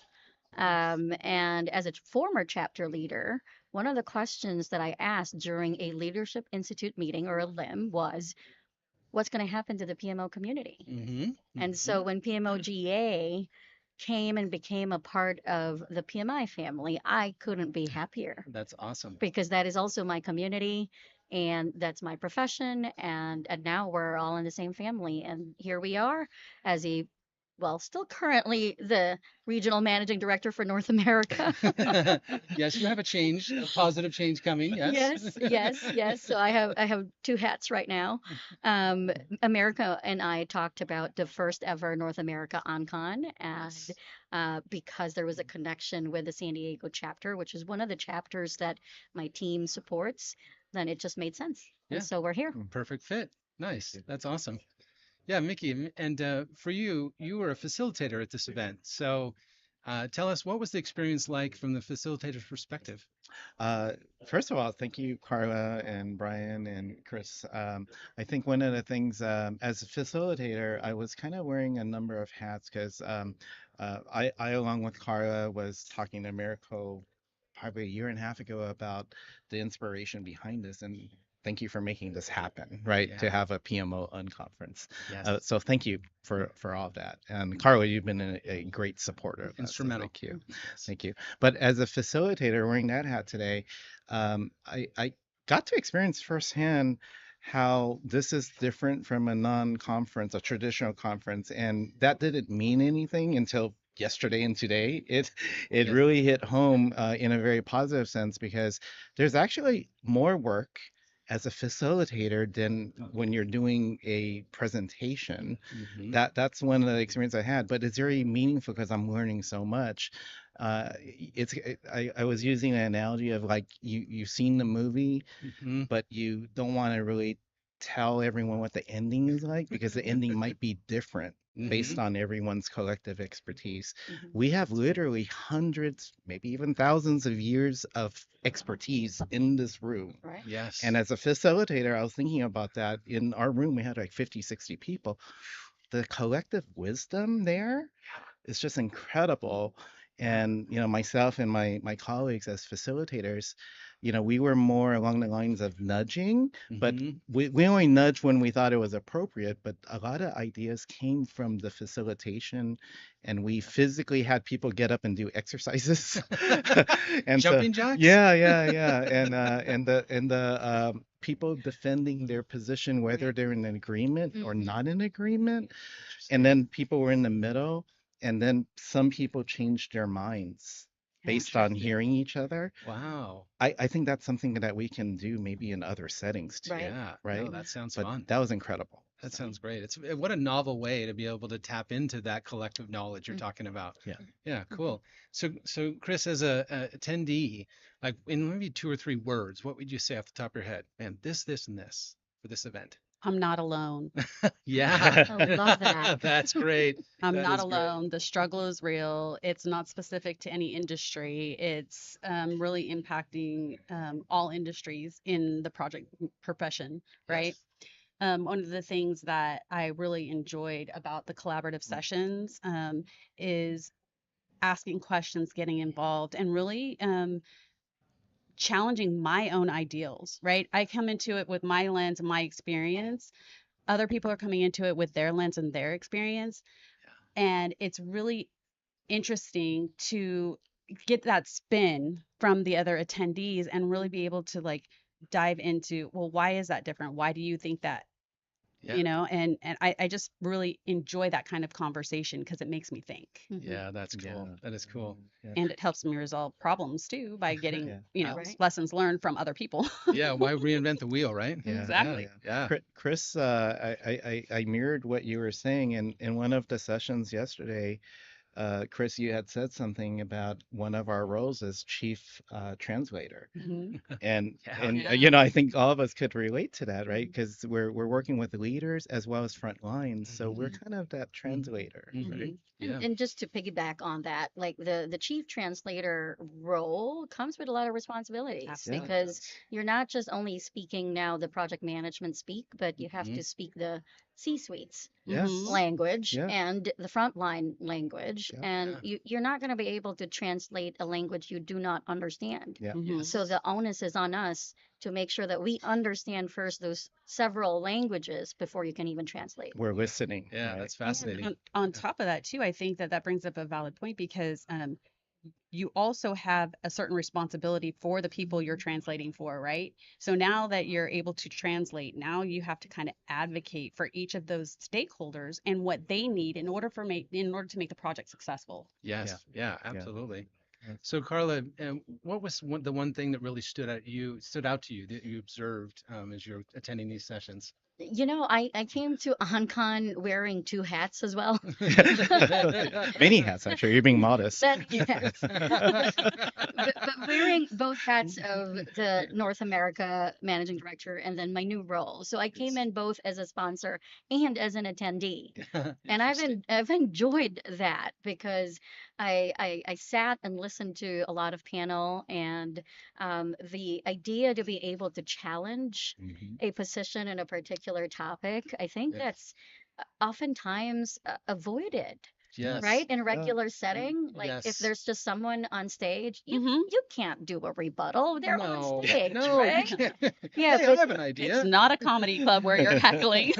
And as a former chapter leader, one of the questions that I asked during a Leadership Institute meeting or a LIM was, what's going to happen to the PMO community? And so when PMOGA came and became a part of the PMI family, I couldn't be happier. That's awesome. Because that is also my community and that's my profession. And now we're all in the same family. And here we are as still currently the regional managing director for North America. Yes, you have a positive change coming. Yes. Yes. So I have two hats right now. America and I talked about the first ever North America unCON, and because there was a connection with the San Diego chapter, which is one of the chapters that my team supports, then it just made sense. Yeah. And so we're here. Perfect fit. Nice. That's awesome. Yeah, Mickey, and for you were a facilitator at this event. So tell us, what was the experience like from the facilitator's perspective? First of all, thank you, Carla and Brian and Chris. I think one of the things as a facilitator, I was kind of wearing a number of hats because I, along with Carla, was talking to Americo probably a year and a half ago about the inspiration behind this, and thank you for making this happen, right? To have a PMO unconference. Yes. So thank you for all of that. And Carla, you've been a great supporter of us, so Instrumental. thank you. Yes. Thank you. But as a facilitator wearing that hat today, I got to experience firsthand how this is different from a non-conference, a traditional conference, and that didn't mean anything until yesterday and today. It Yes. really hit home in a very positive sense, because there's actually more work as a facilitator than when you're doing a presentation. That's one of the experience I had, but it's very meaningful because I'm learning so much. I was using an analogy of like you've seen the movie, but you don't want to really tell everyone what the ending is like, because the ending might be different based on everyone's collective expertise. We have literally hundreds, maybe even thousands of years of expertise in this room. Right. Yes. And as a facilitator, I was thinking about that. In our room, we had like 50, 60 people. The collective wisdom there is just incredible. And, myself and my colleagues as facilitators, we were more along the lines of nudging, but we only nudged when we thought it was appropriate. But a lot of ideas came from the facilitation, and we physically had people get up and do exercises. And Jumping jacks? Yeah. And the people defending their position, whether they're in an agreement or not in agreement. And then people were in the middle, and then some people changed their minds based on hearing each other. Wow. I think that's something that we can do maybe in other settings too. Right. Yeah. Right. No, that sounds But fun. that was incredible. That sounds great. It's what a novel way to be able to tap into that collective knowledge you're talking about. Yeah. Yeah, cool. So Chris, as a attendee, like in maybe 2 or 3 words, what would you say off the top of your head? Man, this, and this for this event. I'm not alone. Yeah. I love that. That's great. I'm That not is great. alone. The struggle is real. It's not specific to any industry. It's really impacting all industries in the project profession, right? One of the things that I really enjoyed about the collaborative sessions is asking questions, getting involved, and really challenging my own ideals, right? I come into it with my lens and my experience, other people are coming into it with their lens and their experience. And it's really interesting to get that spin from the other attendees and really be able to like dive into, well, why is that different? Why do you think that? Yeah. You know, and I just really enjoy that kind of conversation because it makes me think. Yeah, that's cool. That is cool. Yeah. And it helps me resolve problems too by getting, Yeah. you know, Right. lessons learned from other people. Yeah, why reinvent the wheel, right? Yeah. Exactly. Yeah. Chris, I mirrored what you were saying in one of the sessions yesterday. Chris, you had said something about one of our roles as chief translator. Mhm. And Yeah. you know, I think all of us could relate to that, right? Because we're working with leaders as well as front lines, so we're kind of that translator, right? Yeah. And just to piggyback on that, like the chief translator role comes with a lot of responsibilities Absolutely. because you're not just only speaking now the project management speak, but you have to speak the C-suites Yes. Mhm. language Yeah. and the frontline language, Yeah. and you're not going to be able to translate a language you do not understand. Yeah. Mhm. So the onus is on us to make sure that we understand first those several languages before you can even translate. We're listening. Yeah, right? that's fascinating. And on top of that too, I think that brings up a valid point because you also have a certain responsibility for the people you're translating for, right? So now that you're able to translate, now you have to kind of advocate for each of those stakeholders and what they need in order to make the project successful. Yes. Yeah, Yeah. absolutely. Yeah. So Carla, what was the one thing that really stood out to you that you observed as you're attending these sessions? You know, I came to unCON wearing two hats as well. Many hats, actually. You're being modest. Yes. But wearing both hats of the North America managing director and then my new role. So I came in both as a sponsor and as an attendee. And I've enjoyed that because I sat and listened to a lot of panel, and the idea to be able to challenge a position in a particular topic, I think Yeah. that's oftentimes avoided. Yes. Right? In a regular setting, like if Yes. there's just someone on stage, Mhm. you can't do a rebuttal. They're No. on stage, No, you right? can't. Yeah, Hey, I but have an idea. It's not a comedy club where you're heckling.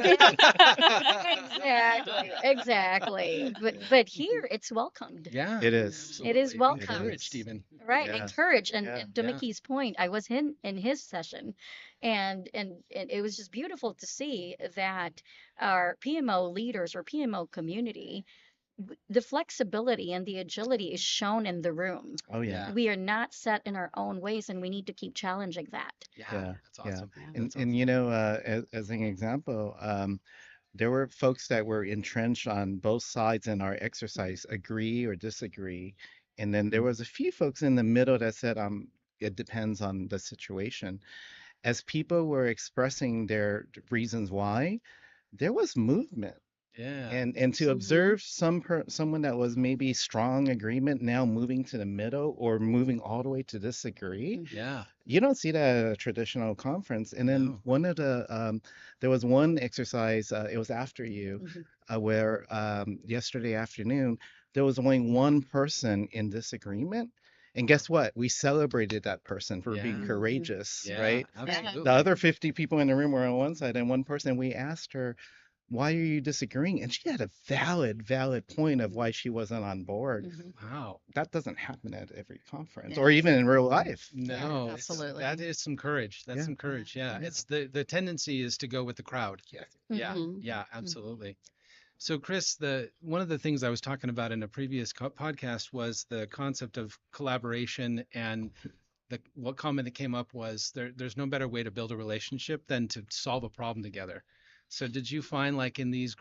exactly. But here it's welcomed. Yeah. It is. It is Absolutely. welcomed. Encouraged even. Right, Yeah. encourage. And, Yeah. and to Yeah. Mickey's point, I was in his session, and it was just beautiful to see that our PMO leaders or PMO community, the flexibility and the agility is shown in the room. Oh, yeah. Yeah. We are not set in our own ways, and we need to keep challenging that. Yeah. Yeah. That's awesome. Yeah. And That's awesome. you know, as an example, there were folks that were entrenched on both sides in our exercise, agree or disagree. And then there was a few folks in the middle that said, it depends on the situation. As people were expressing their reasons why, there was movement. Yeah. And to observe someone that was maybe strong agreement now moving to the middle or moving all the way to disagree, Yeah. you don't see that at a traditional conference. And then No. one of the there was one exercise, it was after you, where yesterday afternoon there was only one person in disagreement. And guess what? We celebrated that person for being Yeah. courageous, Yeah. right? Absolutely. The other 50 people in the room were on one side, and one person, we asked her, why are you disagreeing? And she had a valid point of why she wasn't on board. Wow. That doesn't happen at every conference Yeah. or even in real life. No, it's- absolutely. that is some courage. That's Yeah. some courage. Yeah. Yeah. It's the tendency is to go with the crowd. Yeah. Yeah. Mhm. Yeah, absolutely. So Chris, one of the things I was talking about in a previous podcast was the concept of collaboration, and what comment that came up was there's no better way to build a relationship than to solve a problem together. So did you find, like, in these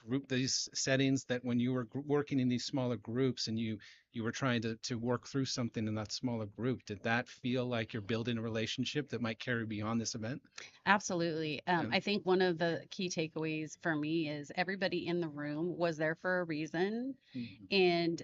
settings, that when you were working in these smaller groups and you were trying to work through something in that smaller group, did that feel like you're building a relationship that might carry beyond this event? Absolutely. Yeah. I think one of the key takeaways for me is everybody in the room was there for a reason, and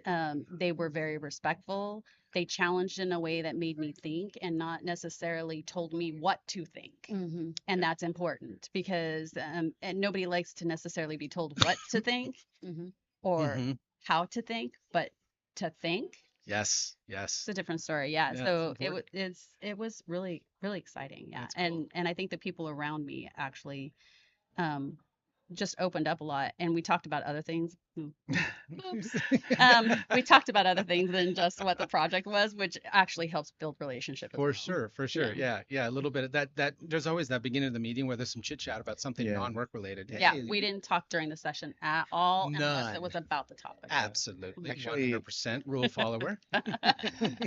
they were very respectful. They challenged in a way that made me think and not necessarily told me what to think. Mm-hmm. And that's important because and nobody likes to necessarily be told what to think Mm-hmm. or Mhm. how to think, but to think, Yes. it's Yes. a different story. Yeah. Yeah, So it's it was really, really exciting. Yeah. That's cool. And I think the people around me actually um just opened up a lot, and we talked about other things. Oops. We talked about other things than just what the project was, which actually helps build relationship as For well. sure, for sure. Yeah, a little bit of that there's always that beginning of the meeting where there's some chit chat about something Yeah. non-work related. Yeah, Hey, we didn't talk during the session at all unless None. it was about the topic. Absolutely, Actually- 100% rule follower.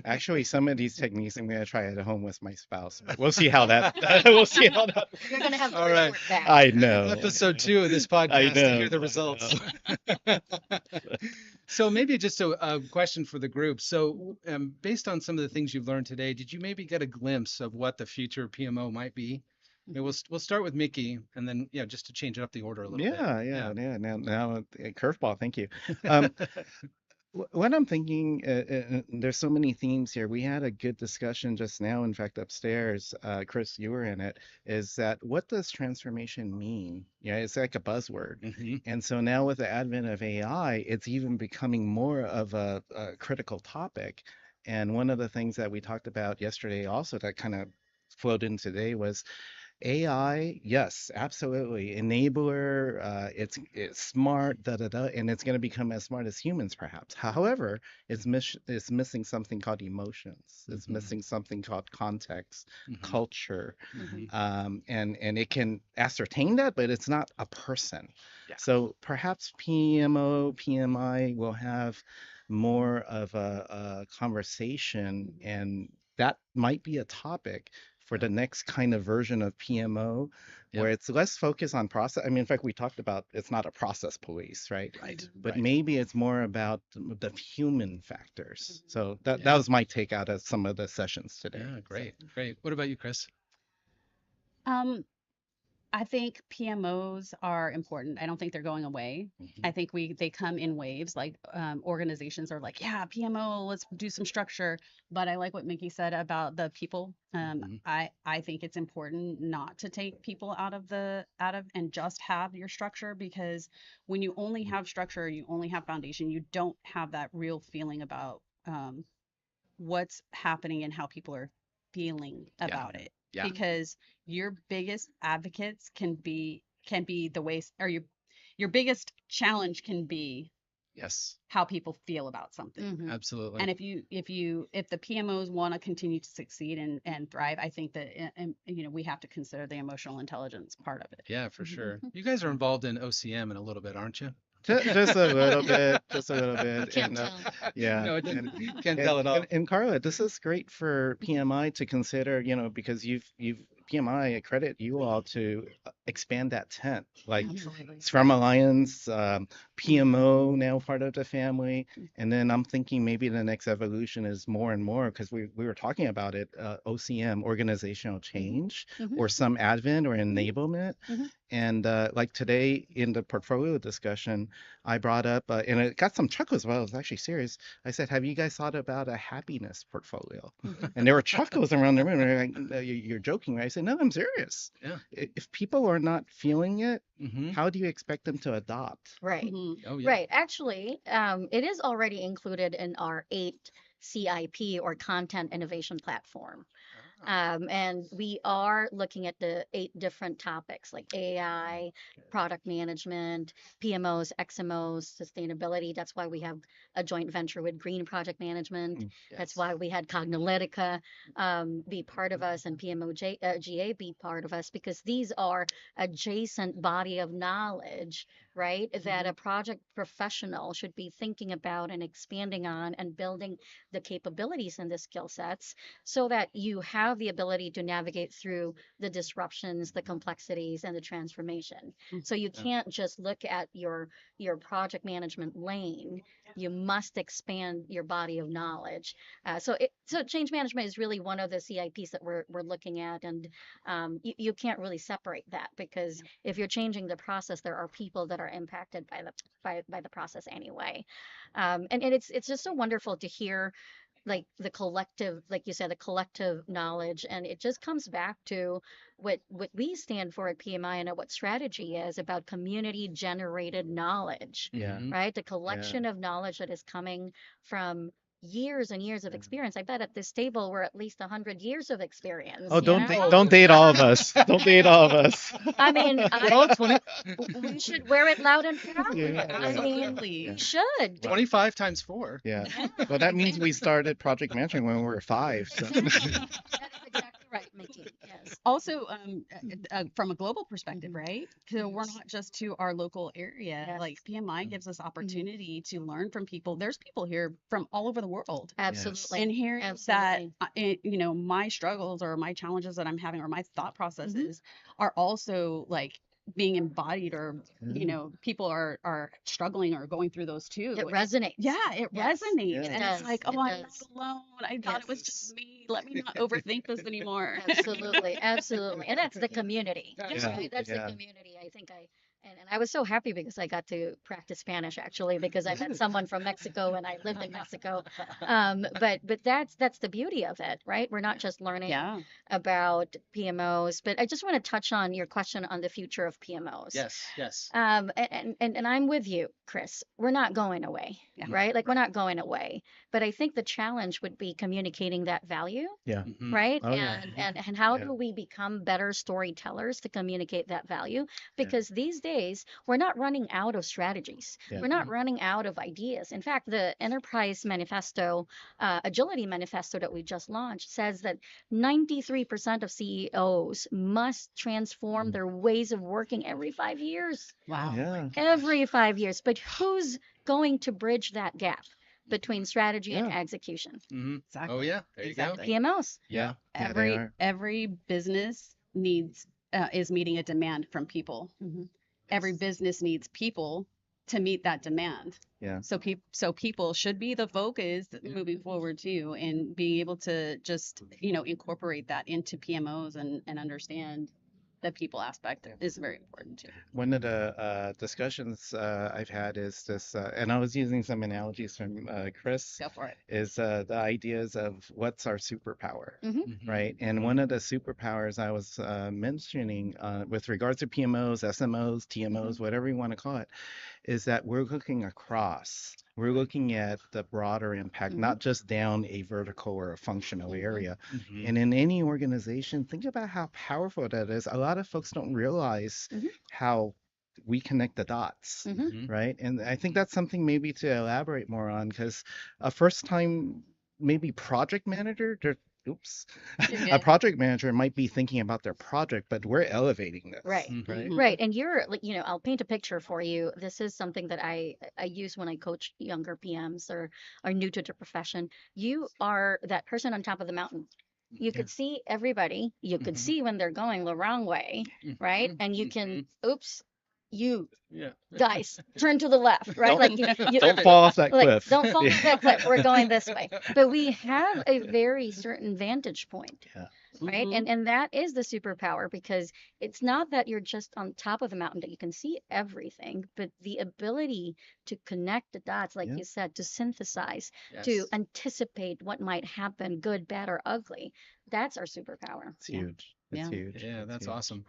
Actually, some of these techniques I'm going to try at home with my spouse, but we'll see how that. We'll see how that. You're gonna have to All right. report back. I know. Episode 2 of this podcast to know, hear the I results. So maybe just a question for the group. So based on some of the things you've learned today, did you maybe get a glimpse of what the future PMO might be? Maybe we'll start with Mickey, and then just to change up the order a little bit. Yeah. Now, curveball. Thank you. Um, what I'm thinking, there's so many themes here. We had a good discussion just now, in fact, upstairs. Chris, you were in it. Is that what does transformation mean? Yeah, it's like a buzzword. Mhm. And so now with the advent of AI, it's even becoming more of a critical topic. And one of the things that we talked about yesterday also that kind of flowed in today was AI, yes, absolutely. Enabler, it's smart, and it's going to become as smart as humans, perhaps. However, it's missing something called emotions. It's Mhm. missing something called context, Mhm. culture, Mhm. and it can ascertain that, but it's not a person. Yeah. So perhaps PMO, PMI will have more of a conversation, and that might be a topic for the next kind of version of PMO, where it's less focused on process. I mean, in fact, we talked about it's not a process police, right? Right. But right. maybe it's more about the human factors. So that Yeah. was my take out of some of the sessions today. Yeah, great. What about you, Chris? I think PMOs are important. I don't think they're going away. Mhm. I think they come in waves. Like organizations are like, yeah, PMO, let's do some structure. But I like what Mickey said about the people. Mhm. I think it's important not to take people out of and just have your structure, because when you only have structure, you only have foundation, you don't have that real feeling about what's happening and how people are feeling about it. Yeah. Because your biggest advocates can be the ways, or your biggest challenge can be Yes, how people feel about something. Mhm. absolutely. And if the PMOs want to continue to succeed and thrive, I think that we have to consider the emotional intelligence part of it. Yeah, for sure. You guys are involved in OCM in a little bit, aren't you? Just a little bit, just a little bit. Can't And, tell. yeah. No, and, can't tell at all. and Carla, this is great for PMI to consider, because you've PMI, I credit you all to expand that tent. Like Absolutely. Scrum Alliance, PMO now part of the family. And then I'm thinking maybe the next evolution is more and more, because we were talking about it, OCM, organizational change, Mhm. or some advent or enablement. Mhm. And like today in the portfolio discussion, I brought up, and it got some chuckles, but I was actually serious. I said, have you guys thought about a happiness portfolio? And there were chuckles around the room. And they're like, "No, you're joking, right?" I said, no, I'm serious. Yeah. If people are not feeling it, Mm-hmm. how do you expect them to adopt? Right. Mhm. Oh, yeah. Right. Actually, it is already included in our 8 CIP, or content innovation platform. And we are looking at the 8 different topics like AI, product management, PMOs, XMOs, sustainability. That's why we have a joint venture with Green Project Management. That's Yes. why we had Cognilytica be part of us, and PMOGA be part of us, because these are adjacent body of knowledge, right? That a project professional should be thinking about and expanding on and building the capabilities and the skill sets, so that you have the ability to navigate through the disruptions, the complexities, and the transformation. So you Yeah. can't just look at your project management lane. You must expand your body of knowledge. So change management is really one of the CIPs that we're looking at, and you can't really separate that, because if you're changing the process, there are people that are impacted by the process anyway. And it's just so wonderful to hear, like the collective, like you said, the collective knowledge. And it just comes back to what we stand for at PMI, and what strategy is about: community generated knowledge, Yeah. Mhm. right? The collection of knowledge that is coming from years and years of experience. I bet at this table we're at least 100 years of experience. Oh, you don't know? don't date all of us. Don't date all of us. I mean, We're all 20, we should wear it loud and proud. Yeah, I mean, Absolutely. we should. 25 times 4. Yeah. Well, that means we started project management when we were 5. So. That is exactly right, Mickey. Yes. Also, from a global perspective, right? So we're not just to our local area. Yes. Like PMI gives us opportunity to learn from people. There's people here from all over the world. Absolutely. And hearing Absolutely. that, my struggles or my challenges that I'm having or my thought processes are also like being embodied or, people are struggling or going through those too. It resonates. Yeah, it Yes. resonates. Yeah. And It it's does. like, It oh, I'm does. not alone. I thought it was Yes. just me. Let me not overthink this anymore. Absolutely, absolutely. And that's the community. Yeah. Right? That's Yeah. the community. I think and I was so happy because I got to practice Spanish actually because I met someone from Mexico and I lived in Mexico. But that's the beauty of it, right? We're not just learning Yeah. about PMOs, but I just want to touch on your question on the future of PMOs. Yes. And I'm with you, Chris. We're not going away, Yeah. right? Like we're not going away. But I think the challenge would be communicating that value, Yeah. Mhm. right? Oh, yeah. And how Yeah. do we become better storytellers to communicate that value? Because these days we're not running out of strategies. Yeah. We're not running out of ideas. In fact, the Enterprise Manifesto, Agility Manifesto that we just launched says that 93% of CEOs must transform their ways of working every 5 years. Wow. Yeah. Every 5 years. But who's going to bridge that gap between strategy and Yeah. execution? Mhm. Exactly. Oh yeah, there you go. Exactly. PMOs. Yeah. Yeah, they Every are. every business needs is meeting a demand from people. Every business needs people to meet that demand. Yeah. So people should be the focus moving forward too, and being able to just incorporate that into PMOs and understand the people aspect is very important too. One of the discussions I've had is this, and I was using some analogies from Chris, Go for it. is the ideas of what's our superpower, Mhm. right? And one of the superpowers I was mentioning with regards to PMOs, SMOs, TMOs, whatever you want to call it, is that we're looking across. We're looking at the broader impact, not just down a vertical or a functional area. Mhm. And in any organization, think about how powerful that is. A lot of folks don't realize how we connect the dots, Mhm. right? And I think that's something maybe to elaborate more on, because a first time maybe project manager, a project manager might be thinking about their project, but we're elevating this. Right. Right. Right. And you're like, I'll paint a picture for you. This is something that I use when I coach younger PMs or are new to the profession. You are that person on top of the mountain. You could see everybody. You could see when they're going the wrong way, right? And you can, you Yeah. guys, turn to the left, right? Like you Don't fall off that like, cliff. don't fall off that cliff. We're going this way. But we have a very certain vantage point. Yeah. Right. And that is the superpower, because it's not that you're just on top of the mountain that you can see everything, but the ability to connect the dots, like you said, to synthesize, to Yes. anticipate what might happen, good, bad, or ugly. That's our superpower. It's huge. It's Yeah. huge. Yeah, It's that's huge. awesome.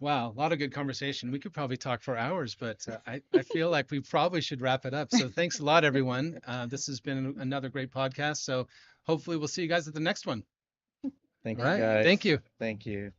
Wow, a lot of good conversation. We could probably talk for hours, but I feel like we probably should wrap it up. So thanks a lot, everyone. This has been another great podcast. So hopefully we'll see you guys at the next one. Thank All you, right. guys. Thank you. Thank you.